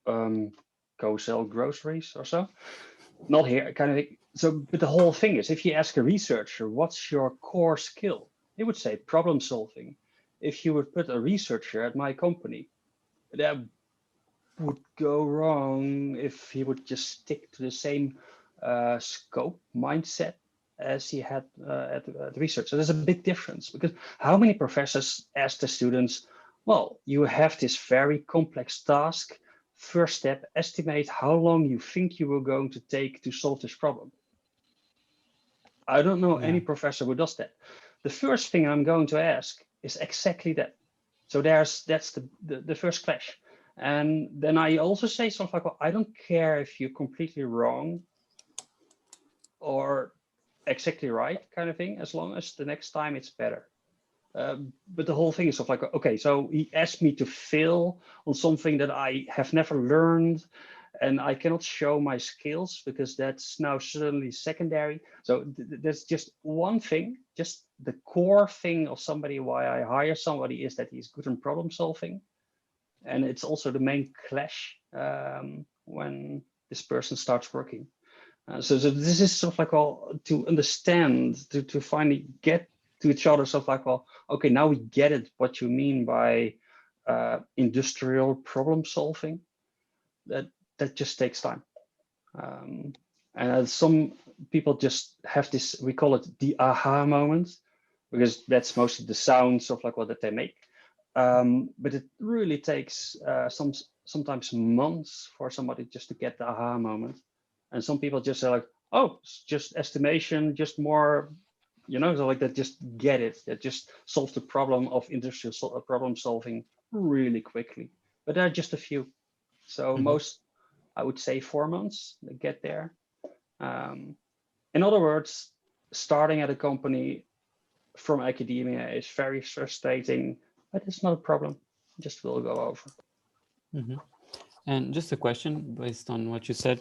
go sell groceries or so. Not here, kind of thing. So, but the whole thing is, if you ask a researcher, what's your core skill? They would say problem solving. If you would put a researcher at my company, that would go wrong if he would just stick to the same scope mindset as he had at research. So there's a big difference, because how many professors ask the students, well, you have this very complex task. First step, estimate how long you think you are going to take to solve this problem. I don't know any professor who does that. The first thing I'm going to ask is exactly that. So that's the first clash. And then I also say something like, well, I don't care if you're completely wrong or exactly right, kind of thing, as long as the next time it's better. But the whole thing is sort of like, okay, so he asked me to fail on something that I have never learned, and I cannot show my skills because that's now suddenly secondary. So there's just one thing, just the core thing of somebody, why I hire somebody, is that he's good in problem solving. And it's also the main clash when this person starts working. So this is sort of like, well, to understand, to finally get to each other, sort of like, well, okay, now we get it, what you mean by industrial problem solving. That just takes time. And some people just have this, we call it the aha moment, because that's mostly the sounds of like what that they make. But it really takes sometimes months for somebody just to get the aha moment. And some people just say like, oh, it's just estimation, just more, so like that, just get it. That just solves the problem of industrial problem solving really quickly. But there are just a few. So most, I would say 4 months to get there. In other words, starting at a company from academia is very frustrating. but it's not a problem. Just will go over. Mm-hmm. And just a question based on what you said.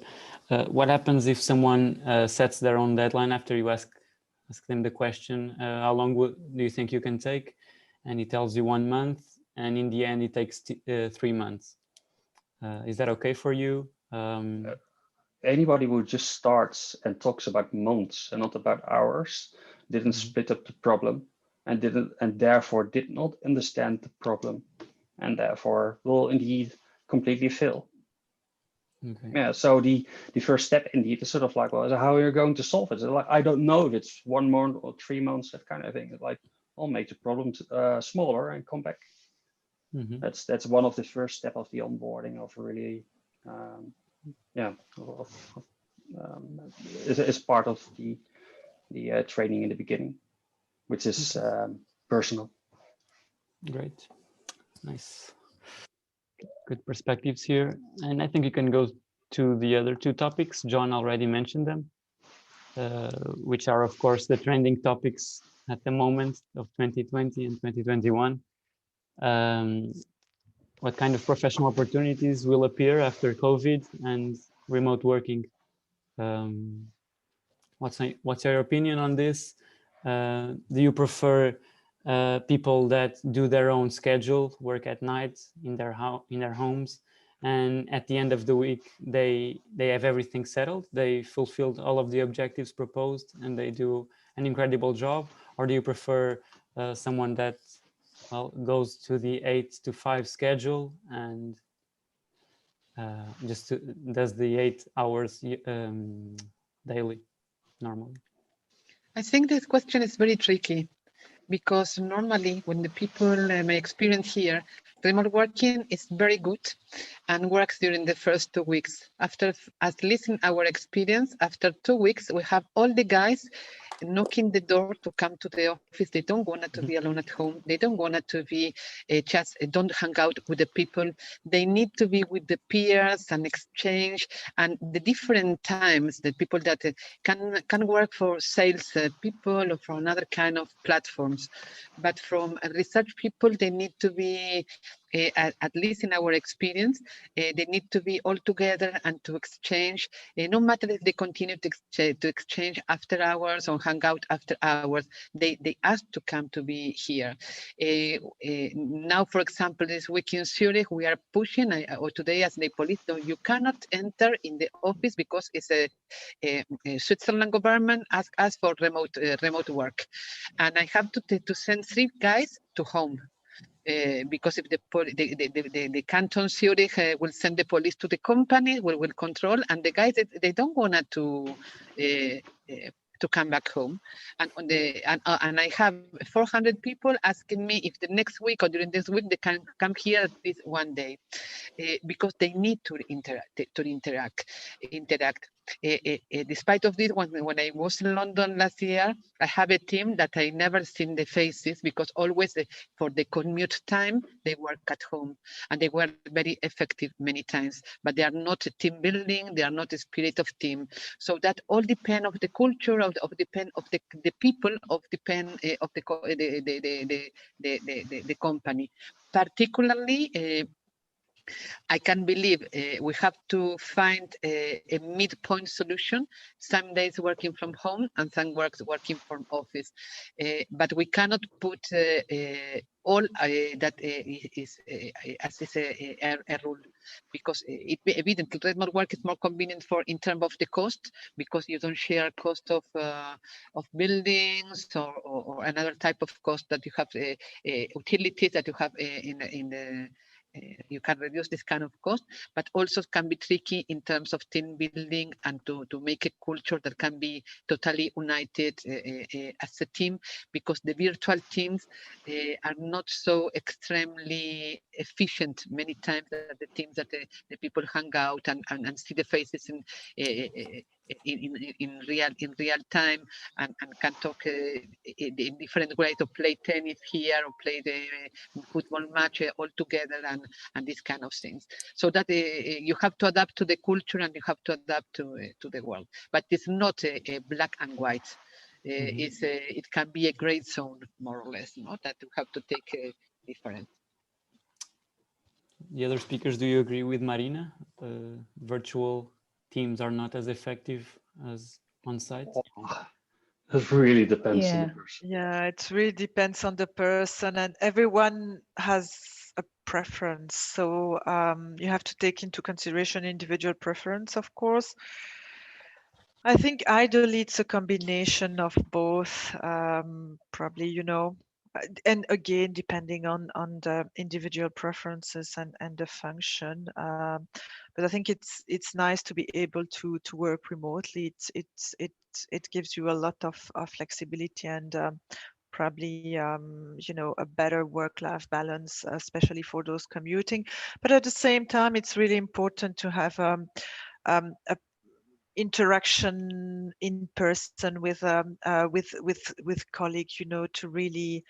What happens if someone sets their own deadline after you ask them the question, how long do you think you can take? And he tells you 1 month, and in the end it takes 3 months. Is that okay for you? Anybody who just starts and talks about months and not about hours didn't split up the problem and therefore did not understand the problem, and therefore will indeed completely fail. Okay. Yeah, so the first step indeed is sort of like, well, how are you going to solve it? So like, I don't know if it's 1 month or 3 months, that kind of thing. It's like, I'll make the problem smaller and come back. Mm-hmm. That's one of the first step of the onboarding of really, is part of the training in the beginning, which is personal. Great, nice, good perspectives here. And I think you can go to the other 2 topics. John already mentioned them, which are of course the trending topics at the moment of 2020 and 2021. What kind of professional opportunities will appear after COVID and remote working? What's your opinion on this? Do you prefer people that do their own schedule, work at night in their homes, and at the end of the week they have everything settled, they fulfilled all of the objectives proposed, and they do an incredible job? Or do you prefer someone that goes to the 8 to 5 schedule and does the 8 hours daily normally? I think this question is very tricky, because normally when the people, my experience here, remote working is very good and works during the first 2 weeks. After, at least in our experience, after 2 weeks, we have all the guys knocking the door to come to the office. They don't want to be alone at home. They don't want to be just don't hang out with the people. They need to be with the peers and exchange, and the different times that people that can work for sales people or for another kind of platforms. But from research people, they need to be, at least in our experience, they need to be all together and to exchange, no matter if they continue to exchange after hours or hang out after hours, they ask to come to be here. Now, for example, this week in Zurich, we are pushing, or today as the police, no, you cannot enter in the office because it's a Switzerland government ask us for remote work. And I have to send 3 guys to home. Because if the canton Zurich will send the police to the company, will control, and the guys they don't want to come back home, and and I have 400 people asking me if the next week or during this week they can come here at least 1 day, because they need to interact. Despite of this, when I was in London last year, I have a team that I never seen the faces, because always for the commute time, they work at home, and they were very effective many times, but they are not a team building, they are not a spirit of team. So that all depend of the culture, of the people, of the company. Particularly, I can believe we have to find a midpoint solution. Some days working from home and some working from office, but we cannot put all that is as is a rule, because evidently remote work is more convenient in terms of the cost, because you don't share cost of buildings or another type of cost that you have, utilities that you have in the. You can reduce this kind of cost, but also can be tricky in terms of team building and to make a culture that can be totally united as a team, because the virtual teams are not so extremely efficient many times that the teams that the people hang out and see the faces in real time and can talk in different ways, to play tennis here or play the football match all together and these kind of things. So that you have to adapt to the culture and you have to adapt to the world. But it's not a black and white. It can be a gray zone, more or less, that you have to take different. The other speakers, do you agree with Marina? Virtual teams are not as effective as on-site? It really depends on the person. Yeah, it really depends on the person, and everyone has a preference. So you have to take into consideration individual preference, of course. I think ideally it's a combination of both, probably, you know, and again, depending on the individual preferences and the function. But I think it's nice to be able to work remotely. It gives you a lot of flexibility and probably you know, a better work-life balance, especially for those commuting. But at the same time, it's really important to have a interaction in person with colleagues, you know, to really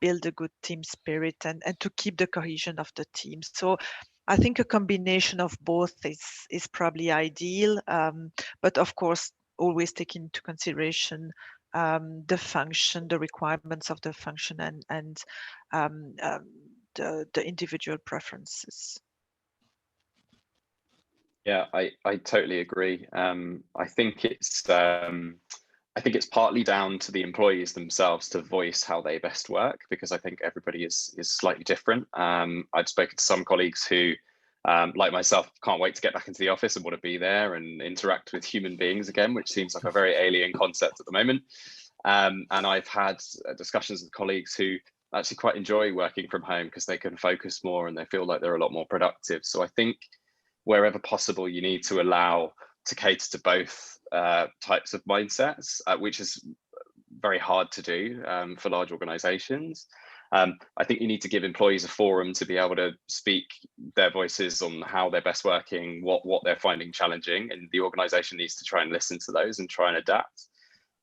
build a good team spirit and to keep the cohesion of the team. So I think a combination of both is probably ideal, but of course always take into consideration the function, the requirements of the function, and the individual preferences. Yeah, I totally agree. I think it's partly down to the employees themselves to voice how they best work, because I think everybody is slightly different. I've spoken to some colleagues who, like myself, can't wait to get back into the office and want to be there and interact with human beings again, which seems like a very alien concept at the moment. And I've had discussions with colleagues who actually quite enjoy working from home because they can focus more and they feel like they're a lot more productive. So I think wherever possible, you need to allow to cater to both types of mindsets, which is very hard to do for large organizations. I think you need to give employees a forum to be able to speak their voices on how they're best working, what they're finding challenging, and the organization needs to try and listen to those and try and adapt.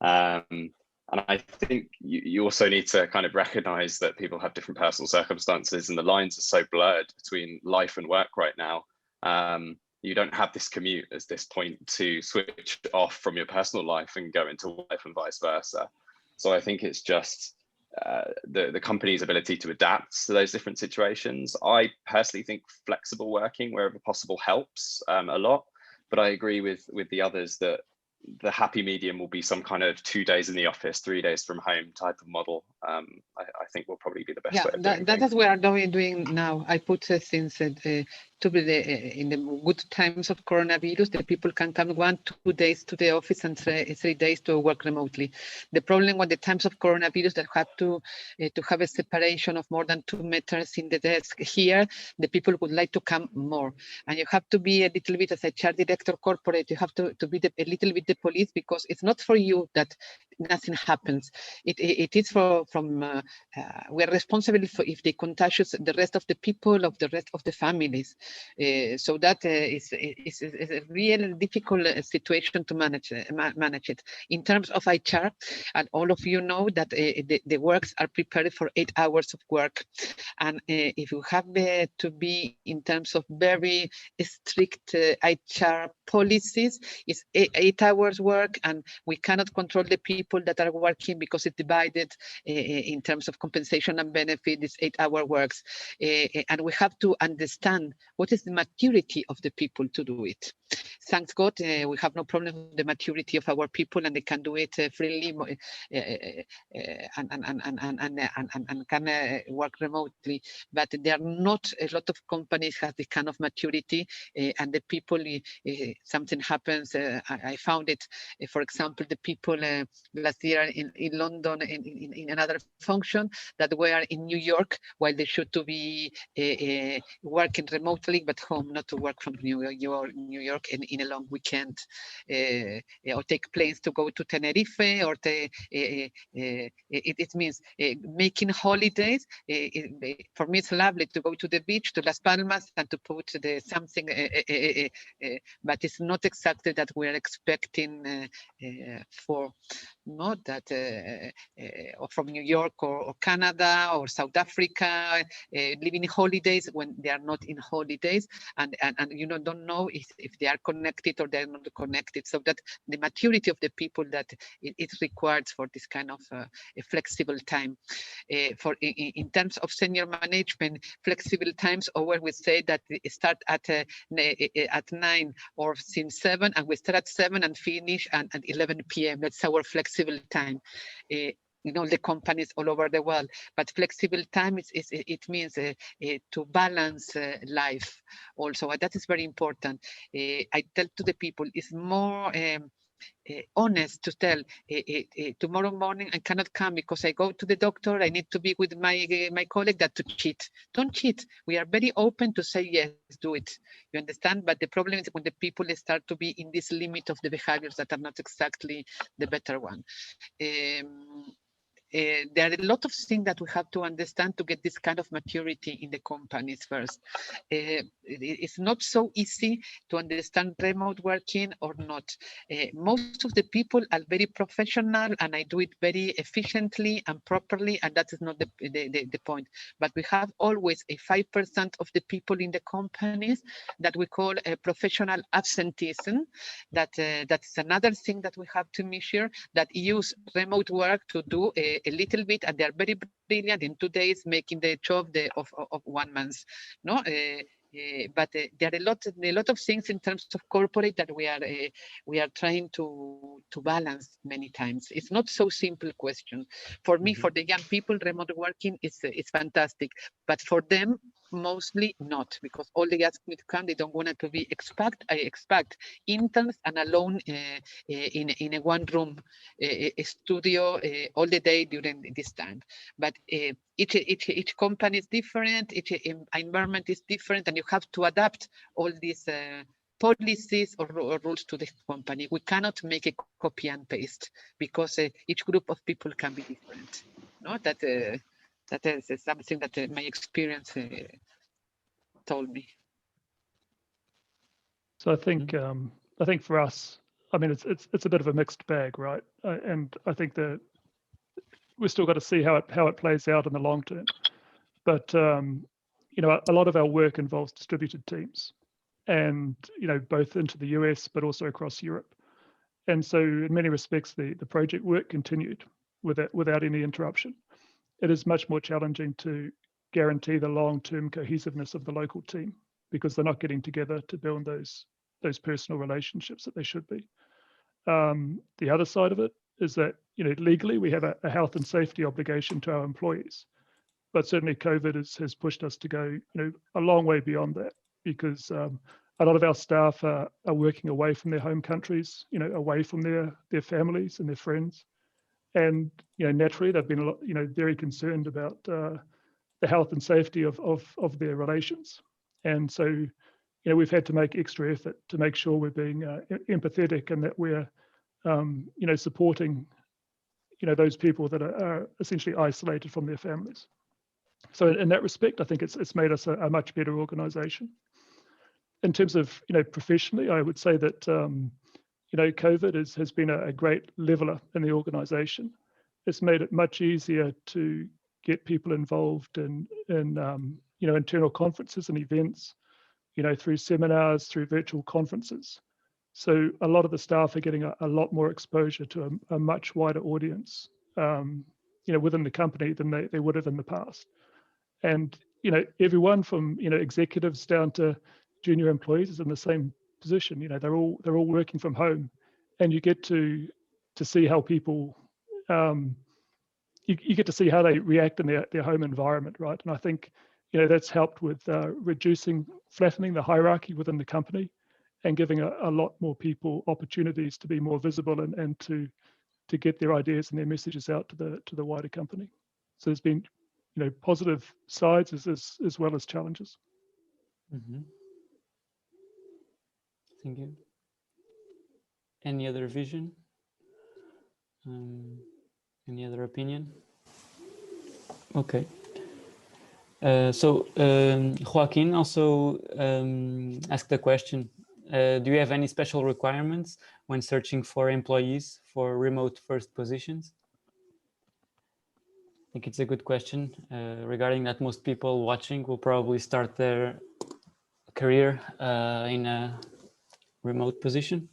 And I think you also need to kind of recognize that people have different personal circumstances and the lines are so blurred between life and work right now. You don't have this commute as this point to switch off from your personal life and go into life and vice versa. So I think it's just the company's ability to adapt to those different situations. I personally think flexible working wherever possible helps a lot, but I agree with the others that the happy medium will be some kind of 2 days in the office, 3 days from home type of model. I think will probably be the best way of doing that is what we are doing now. I put since to be in the good times of coronavirus, the people can come 1-2 days to the office and 3 days to work remotely. The problem with the times of coronavirus that have to have a separation of more than 2 meters in the desk here, the people would like to come more. And you have to be a little bit, as a HR director corporate, you have to be a little bit the police, because it's not for you that nothing happens. It is we are responsible for if they contagious the rest of the people, of the rest of the families. So that is a real difficult situation to manage it. In terms of HR, and all of you know that the works are prepared for 8 hours of work. And if you have to be in terms of very strict HR policies, it's 8 hours work, and we cannot control the people that are working because it's divided in terms of compensation and benefit. It's 8-hour works, and we have to understand what is the maturity of the people to do it. Thanks God, we have no problem with the maturity of our people, and they can do it freely and can work remotely. But there are not a lot of companies have the kind of maturity, and the people, something happens. I found it, for example, the people last year in London in another function that were in New York, while they should to be working remotely, but home, not to work from New York in a long weekend, or take planes to go to Tenerife, or it means making holidays. For me, it's lovely to go to the beach, to Las Palmas, and to put something, but it's not exactly that we're expecting for not that or from New York or Canada or South Africa, living holidays when they are not in holidays, and you know, don't know if they are connected or they're not connected. So that the maturity of the people that it requires for this kind of a flexible time. In terms of senior management, flexible times, or where we say that we start at 9 or since 7, and we start at 7 and finish at 11 p.m. That's our flexible time. In all the companies all over the world, but flexible time it means to balance life also, and that is very important. I tell to the people, it's more honest to tell tomorrow morning I cannot come because I go to the doctor, I need to be with my colleague, that to cheat. Don't cheat. We are very open to say yes, do it. You understand? But the problem is when the people start to be in this limit of the behaviors that are not exactly the better one. There are a lot of things that we have to understand to get this kind of maturity in the companies first. It's not so easy to understand remote working or not. Most of the people are very professional, and I do it very efficiently and properly, and that is not the point. But we have always a 5% of the people in the companies that we call a professional absenteeism. That's another thing that we have to measure, that use remote work to do a little bit, and they're very brilliant in 2 days, making the job of 1 month. No, but there are a lot of things in terms of corporate that we are trying to balance many times. It's not so simple question. For me, for the young people, remote working is fantastic, but for them, mostly not, because all they ask me to come, they don't want to be I expect interns and alone in a one room a studio all the day during this time. But each company is different, each environment is different, and you have to adapt all these policies or rules to the company. We cannot make a copy and paste, because each group of people can be different. No, that is something that my experience told me. So I think for us, I mean, it's a bit of a mixed bag, right? And I think that we've still got to see how it plays out in the long term. But you know, a lot of our work involves distributed teams, and you know, both into the US but also across Europe. And so in many respects, the project work continued without any interruption. It is much more challenging to guarantee the long-term cohesiveness of the local team, because they're not getting together to build those personal relationships that they should be. The other side of it is that, you know, legally we have a health and safety obligation to our employees, but certainly COVID has pushed us to go, you know, a long way beyond that, because a lot of our staff are working away from their home countries, you know, away from their families and their friends. And, you know, naturally they've been a lot, you know, very concerned about the health and safety of their relations. And so, you know, we've had to make extra effort to make sure we're being empathetic, and that we're, you know, supporting, you know, those people that are essentially isolated from their families. So in that respect, I think it's made us a much better organization. In terms of, you know, professionally, I would say that, you know, COVID has been a great leveler in the organization. It's made it much easier to get people involved in you know, internal conferences and events, you know, through seminars, through virtual conferences. So a lot of the staff are getting a lot more exposure to a much wider audience, you know, within the company than they would have in the past. And, you know, everyone from, you know, executives down to junior employees is in the same position. You know, they're all working from home, and you get to see how people, you get to see how they react in their home environment, right? And I think, you know, that's helped with flattening the hierarchy within the company, and giving a lot more people opportunities to be more visible and to get their ideas and their messages out to the wider company. So there's been, you know, positive sides as well as challenges. Mm-hmm. Thank you. Any other vision? Any other opinion? Okay. So Joaquin also asked a question Do you have any special requirements when searching for employees for remote first positions? I think it's a good question. Regarding that, most people watching will probably start their career in a remote position.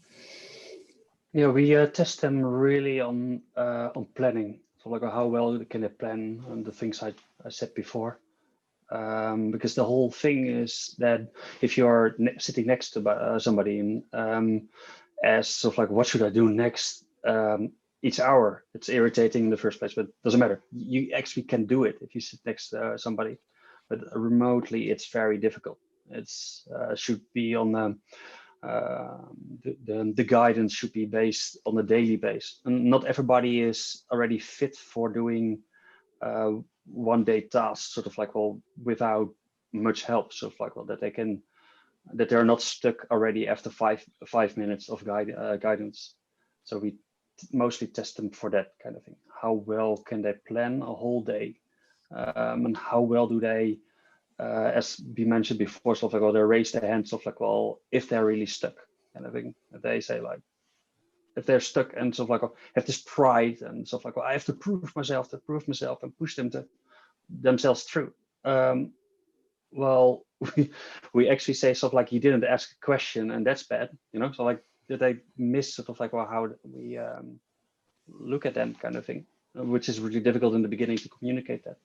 Yeah, we test them really on planning. So like how well can they plan and the things I said before. Because the whole thing is that if you're sitting next to somebody and as sort of like, what should I do next? Each hour, it's irritating in the first place, but it doesn't matter. You actually can do it if you sit next to somebody, but remotely it's very difficult. It's should be on the guidance should be based on a daily basis, and not everybody is already fit for doing one-day tasks, sort of like, well, without much help, sort of like, well, that they're not stuck already after five minutes of guidance. So we mostly test them for that kind of thing. How well can they plan a whole day, and how well do they, as we mentioned before, sort of like, well, they raise their hands, sort of like, well, if they're really stuck, kind of thing. They say like, if they're stuck and sort of like, have this pride and stuff like, well, I have to prove myself and push them to themselves through. Well, we actually say stuff like, you didn't ask a question and that's bad, you know? So like, did they miss sort of like, well, how we look at them kind of thing, which is really difficult in the beginning to communicate that.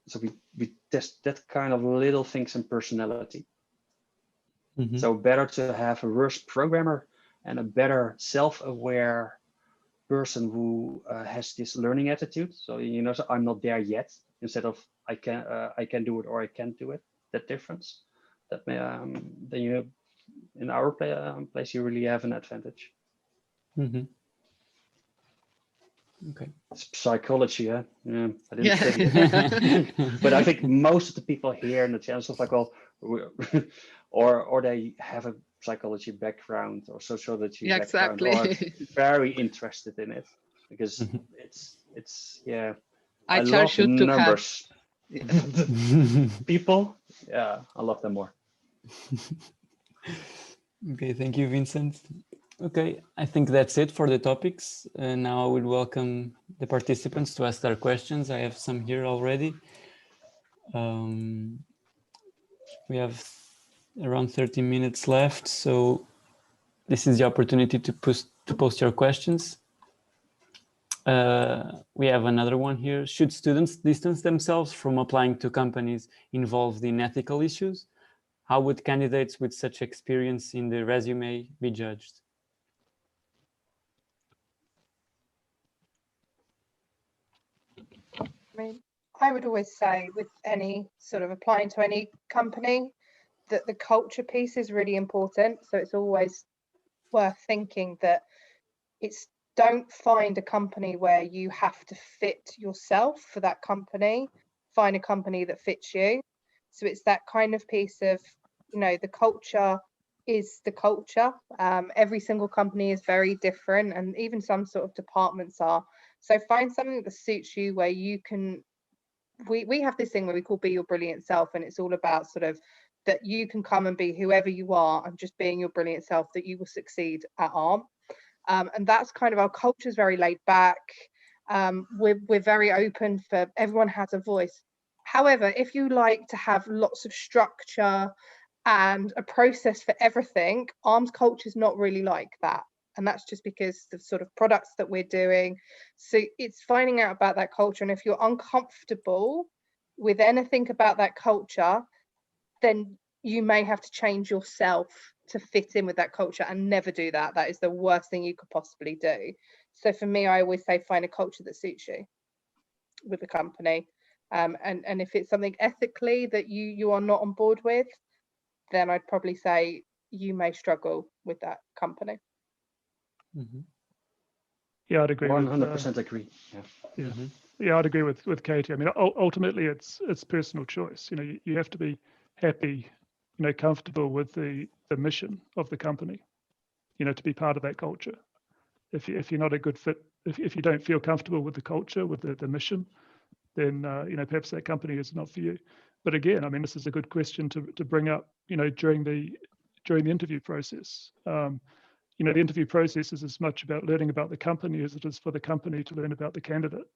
So we test that kind of little things in personality. Mm-hmm. So better to have a worse programmer and a better self-aware person who has this learning attitude. So, you know, so I'm not there yet, instead of I can do it or I can't do it. That difference, that may, then you, in our place, you really have an advantage. Mm-hmm. Okay. It's psychology, yeah. I didn't study it, but I think most of the people here in the channel stuff like, well, or they have a psychology background or sociology background, or very interested in it, because it's yeah. I love the numbers. People, yeah, I love them more. Okay, thank you, Vincent. Okay, I think that's it for the topics. Now I will welcome the participants to ask their questions. I have some here already. We have around 30 minutes left, so this is the opportunity to post your questions. We have another one here. Should students distance themselves from applying to companies involved in ethical issues? How would candidates with such experience in the resume be judged? I mean, I would always say with any sort of applying to any company that the culture piece is really important. So it's always worth thinking that don't find a company where you have to fit yourself for that company. Find a company that fits you. So it's that kind of piece of, you know, the culture is the culture. Every single company is very different, and even some sort of departments are. So find something that suits you, where you can, we have this thing where we call Be Your Brilliant Self, and it's all about sort of that you can come and be whoever you are and just being your brilliant self, that you will succeed at ARM. And that's kind of, our culture is very laid back. We're very open, for everyone has a voice. However, if you like to have lots of structure and a process for everything, ARM's culture is not really like that. And that's just because the sort of products that we're doing. So it's finding out about that culture. And if you're uncomfortable with anything about that culture, then you may have to change yourself to fit in with that culture, and never do that. That is the worst thing you could possibly do. So for me, I always say find a culture that suits you with the company. And if it's something ethically that you are not on board with, then I'd probably say you may struggle with that company. Mm-hmm. Yeah, I'd agree. 100% agree. Yeah. Mm-hmm. Yeah, I'd agree with Katie. I mean, ultimately, it's personal choice. You know, you have to be happy, you know, comfortable with the mission of the company, you know, to be part of that culture. If you're not a good fit, if you don't feel comfortable with the culture, with the mission, then you know, perhaps that company is not for you. But again, I mean, this is a good question to bring up, you know, during the during the interview process. You know, the interview process is as much about learning about the company as it is for the company to learn about the candidate.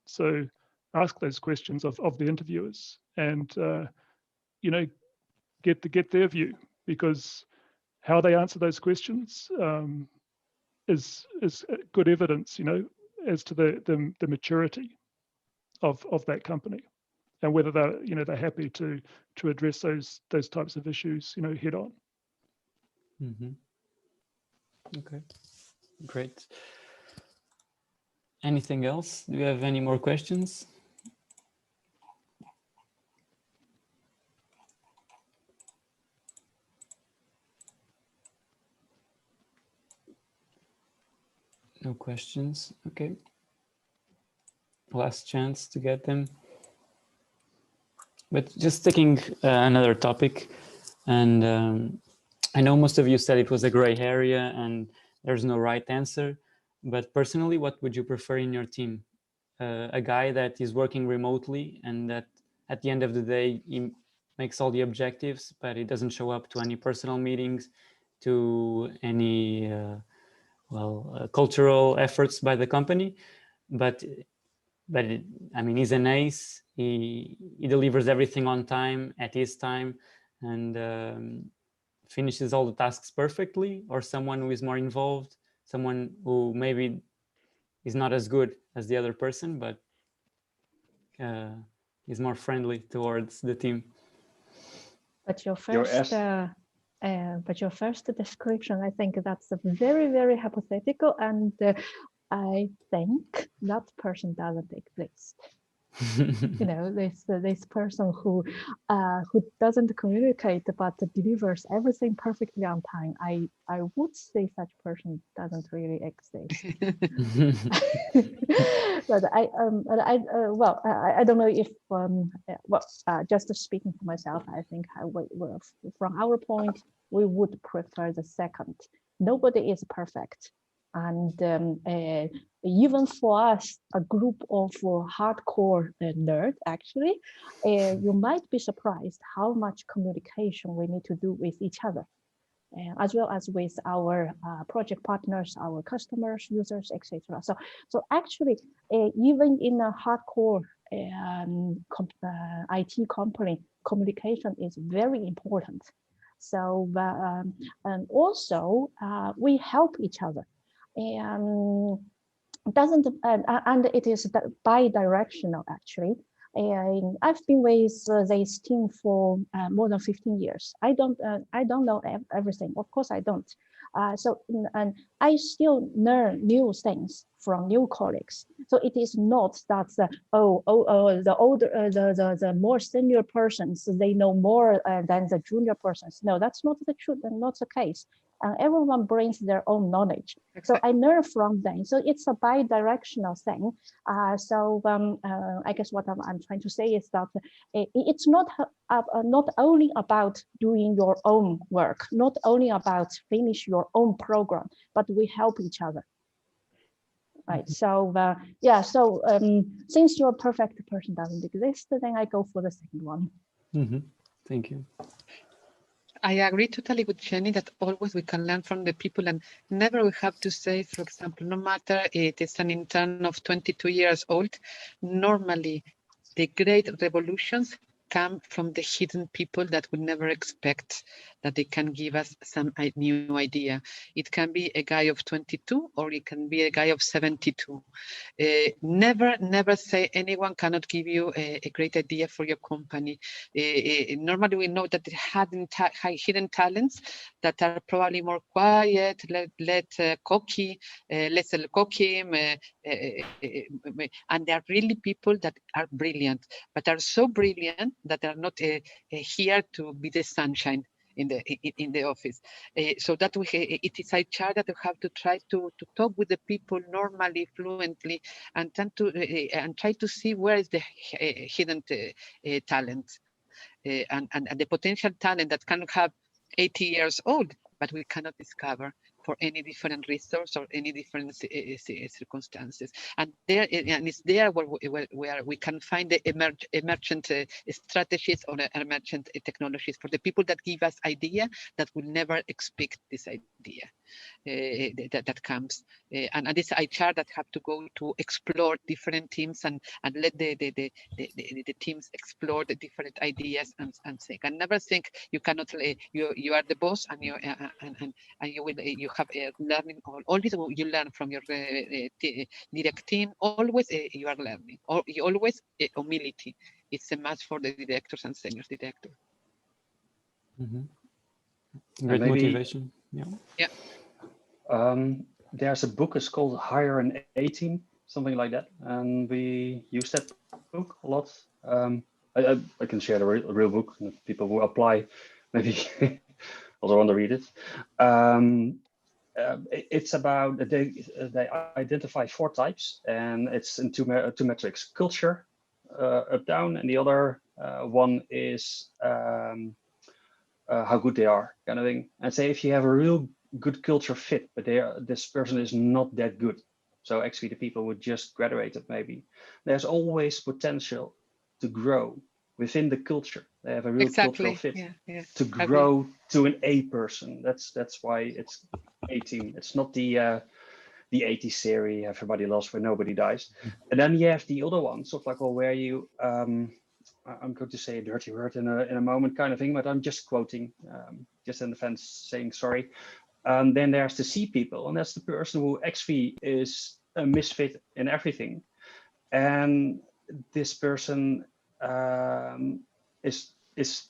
So ask those questions of the interviewers, and you know, get their view, because how they answer those questions is good evidence, you know, as to the maturity of that company, and whether they're, you know, they're happy to address those types of issues, you know, head on. Mm-hmm. Okay, great. Anything else? Do you have any more questions? No questions. Okay. Last chance to get them. But just taking another topic, and I know most of you said it was a gray area and there's no right answer, but personally, what would you prefer in your team? A guy that is working remotely and that at the end of the day, he makes all the objectives, but he doesn't show up to any personal meetings, to any cultural efforts by the company, but I mean, he's an ace. He delivers everything on time, at his time, and finishes all the tasks perfectly. Or someone who is more involved, someone who maybe is not as good as the other person, but is more friendly towards the team. But your first description, I think that's a very, very hypothetical, and I think that person doesn't exist. You know, this person who doesn't communicate but delivers everything perfectly on time. I would say such person doesn't really exist. But I don't know if just speaking for myself, I think from our point we would prefer the second. Nobody is perfect. And even for us, a group of hardcore nerds, actually, you might be surprised how much communication we need to do with each other, as well as with our project partners, our customers, users, etc. So actually, even in a hardcore IT company, communication is very important. So, and also we help each other. And it is bi-directional, actually. And I've been with this team for more than 15 years. I don't know everything. Of course, I don't. And I still learn new things from new colleagues. So it is not that the older, the more senior persons, they know more than the junior persons. No, that's not the truth, and not the case. Everyone brings their own knowledge. Exactly. So I learn from them. So it's a bi-directional thing. I guess what I'm trying to say is that it's not only about doing your own work, not only about finish your own program, but we help each other. Right. So since your perfect person doesn't exist, then I go for the second one. Mm-hmm. Thank you. I agree totally with Jenny that always we can learn from the people, and never we have to say, for example, no matter it is an intern of 22 years old, normally the great revolutions come from the hidden people that we never expect that they can give us some new idea. It can be a guy of 22 or it can be a guy of 72. Never say anyone cannot give you a great idea for your company. Normally we know that they have hidden talents that are probably more quiet, less cocky, and they are really people that are brilliant, but are so brilliant that are not here to be the sunshine in the office. So that it is HR that we have to try to talk with the people normally, fluently, and try to see where is the hidden talent and the potential talent that can have 80 years old, but we cannot discover. for any different resource or any different circumstances. And it's there where we can find the emergent strategies or emergent technologies for the people that give us idea that will never expect this idea that comes. And this HR that have to go to explore different teams and let the teams explore the different ideas and think. And never think you cannot, you are the boss and you have learning. Always you learn from your direct team. Always you are learning. Or always humility. It's a must for the directors and senior directors. Great motivation. Yeah. There's a book, it's called Hire an A-Team, something like that, and we use that book a lot. I can share the real book, and if people who apply maybe also want to read it. It's about they identify 4 types, and it's in two metrics: culture, up down, and the other one is how good they are, kind of thing. And say if you have a real good culture fit, but this person is not that good, so actually the people would just graduated, maybe there's always potential to grow within the culture. They have a real cultural fit to grow to an A person. That's why it's A-Team. It's not the 80s series everybody loves where nobody dies. And then you have the other one, sort of like, well, where you I'm going to say a dirty word in a moment, kind of thing, but I'm just quoting, just in defense, saying sorry. Then there's the C people, and that's the person who actually is a misfit in everything. And this person is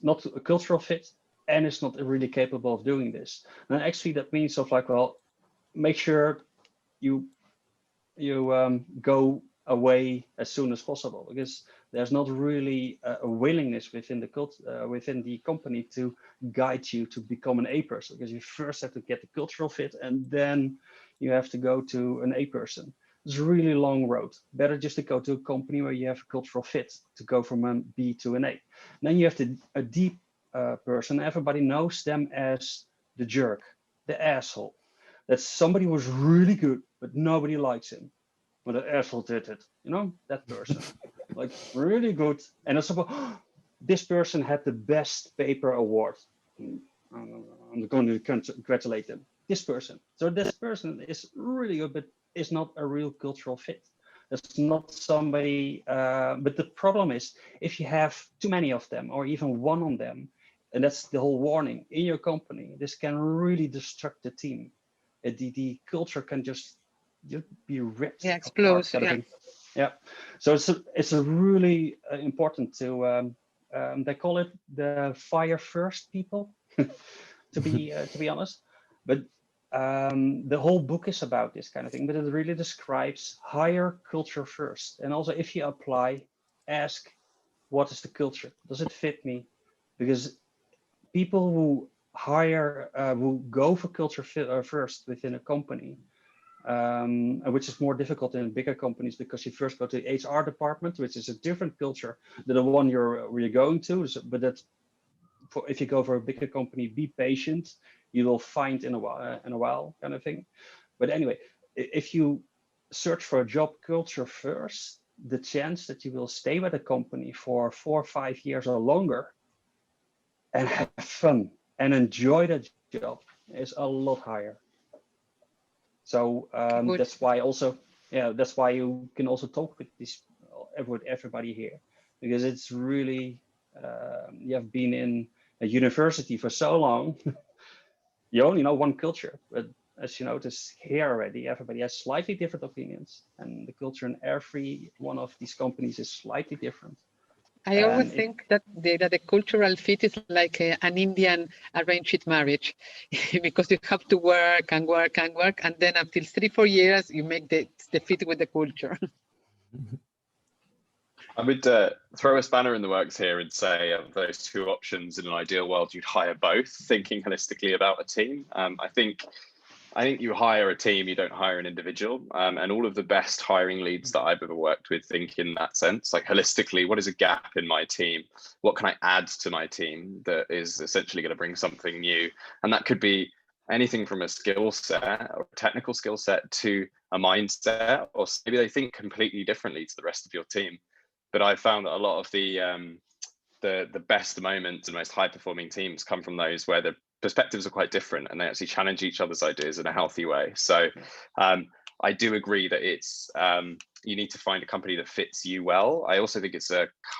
not a cultural fit and is not really capable of doing this. And actually that means sort of like, well, make sure you go away as soon as possible, because there's not really a willingness within the company to guide you to become an A person, because you first have to get the cultural fit and then you have to go to an A person. It's a really long road. Better just to go to a company where you have a cultural fit to go from a B to an A. And then you have a D person. Everybody knows them as the jerk, the asshole. That's somebody who's really good, but nobody likes him. But the asshole did it, that person, like really good. And it's about, this person had the best paper award. I'm going to congratulate them. This person. So this person is really good, but is not a real cultural fit. It's not somebody, but the problem is if you have too many of them or even one on them, and that's the whole warning in your company, this can really destruct the team. The culture can just be ripped. Yeah, explode. Yeah. So it's a really important to they call it the fire first people, to be honest. But the whole book is about this kind of thing. But it really describes hire culture first, and also if you apply, ask, what is the culture? Does it fit me? Because people who hire, who go for culture first within a company, which is more difficult in bigger companies, because you first go to the HR department, which is a different culture than the one you're going to. But that's if you go for a bigger company, be patient. You will find in a while, kind of thing. But anyway, if you search for a job culture first, the chance that you will stay with a company for 4 or 5 years or longer and have fun and enjoy that job is a lot higher. So that's why also, that's why you can also talk with everybody here, because it's really, you have been in a university for so long, you only know one culture, but as you notice here already, everybody has slightly different opinions, and the culture in every one of these companies is slightly different. I always think that the cultural fit is like an Indian arranged marriage, because you have to work and work and work, and then until 3-4 years you make the fit with the culture. I would throw a spanner in the works here and say of those 2 options, in an ideal world, you'd hire both, thinking holistically about a team. I think you hire a team, you don't hire an individual. And all of the best hiring leads that I've ever worked with think in that sense, like holistically, what is a gap in my team? What can I add to my team that is essentially going to bring something new? And that could be anything from a skill set or technical skill set to a mindset, or maybe they think completely differently to the rest of your team. But I found that a lot of the best moments and most high performing teams come from those where the perspectives are quite different and they actually challenge each other's ideas in a healthy way. So I do agree that it's you need to find a company that fits you well. I also think it's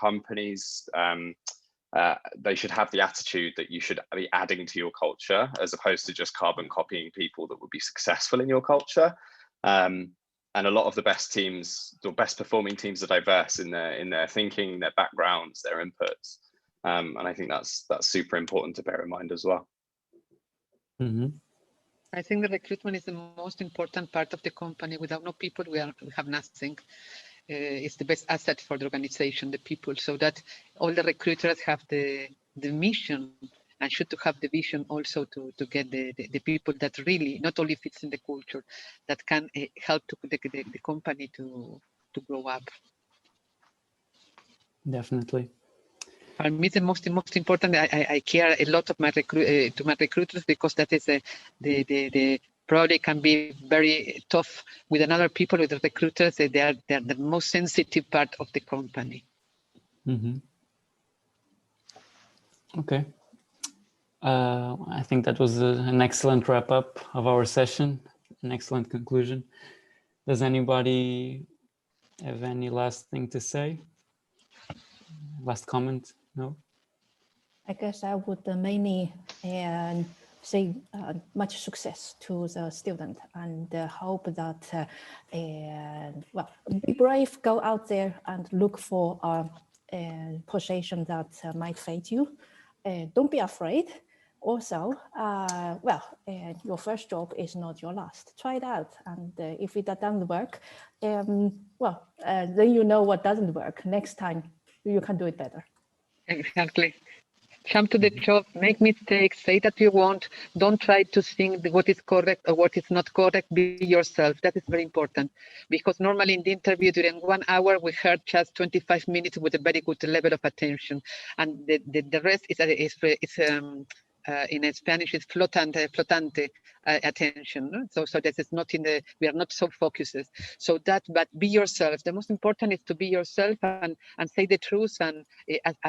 companies they should have the attitude that you should be adding to your culture as opposed to just carbon copying people that would be successful in your culture. And a lot of the best teams, the best performing teams, are diverse in their thinking, their backgrounds, their inputs, and I think that's super important to bear in mind as well. Mm-hmm. I think the recruitment is the most important part of the company. Without no people, we have nothing. It's the best asset for the organization, the people, so that all the recruiters have the mission and should to have the vision also to get the people that really not only fits in the culture, that can help to the company to grow up. Definitely. For me, the most important. I care a lot of my recruiters, because that is the probably can be very tough with another people, with the recruiters. They are the most sensitive part of the company. Mm-hmm. Okay. I think that was an excellent wrap up of our session, an excellent conclusion. Does anybody have any last thing to say? Last comment? No? I guess I would mainly say much success to the student, and hope that, well, be brave, go out there and look for a position that might fit you. Don't be afraid. Also, well, your first job is not your last. Try it out, and if it doesn't work, well, then you know what doesn't work. Next time, you can do it better. Exactly. Jump to the job, make mistakes, say that you want. Don't try to think what is correct or what is not correct. Be yourself. That is very important, because normally in the interview during 1 hour, we heard just 25 minutes with a very good level of attention, and the rest is in Spanish is flotante attention. No? So that is not we are not so focused. So but be yourself. The most important is to be yourself and say the truth and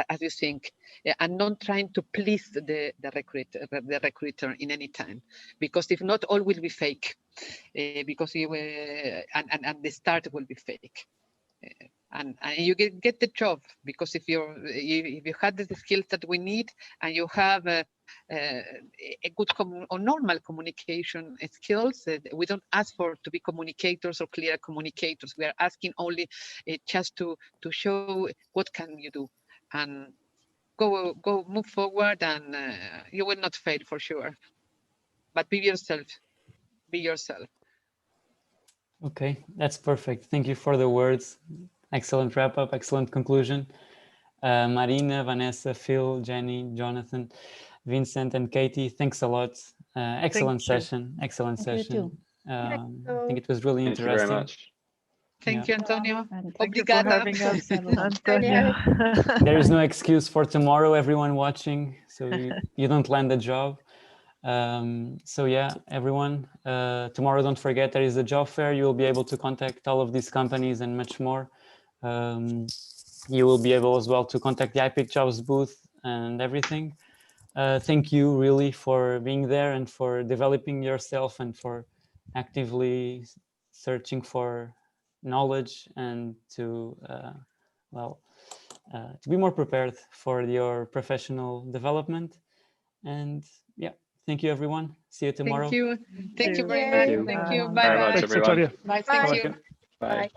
as you think, and not trying to please the recruiter in any time, because if not, all will be fake, because you and the start will be fake. And you get the job, because if you had the skills that we need, and you have a good or normal communication skills, we don't ask to be communicators or clear communicators. We are asking only just to show what can you do, and go move forward, and you will not fail for sure. But be yourself. Be yourself. Okay, that's perfect. Thank you for the words. Excellent wrap up, excellent conclusion. Marina, Vanessa, Phil, Jenny, Jonathan, Vincent, and Katie, thanks a lot. Excellent session. Excellent session. I think it was really interesting. Thank you very much. Thank you, Antonio. And thank you for having us, Antonio. There is no excuse for tomorrow, everyone watching, so you don't land a job. So yeah, everyone, tomorrow, don't forget, there is a job fair. You will be able to contact all of these companies and much more. You will be able as well to contact the HiPEAC Jobs booth and everything. Thank you really for being there and for developing yourself and for actively searching for knowledge and to, to be more prepared for your professional development. And yeah, thank you, everyone. See you tomorrow. Thank you. Thank you very much. Thank you. Bye. Very much, everyone. Bye. Thank you. Bye.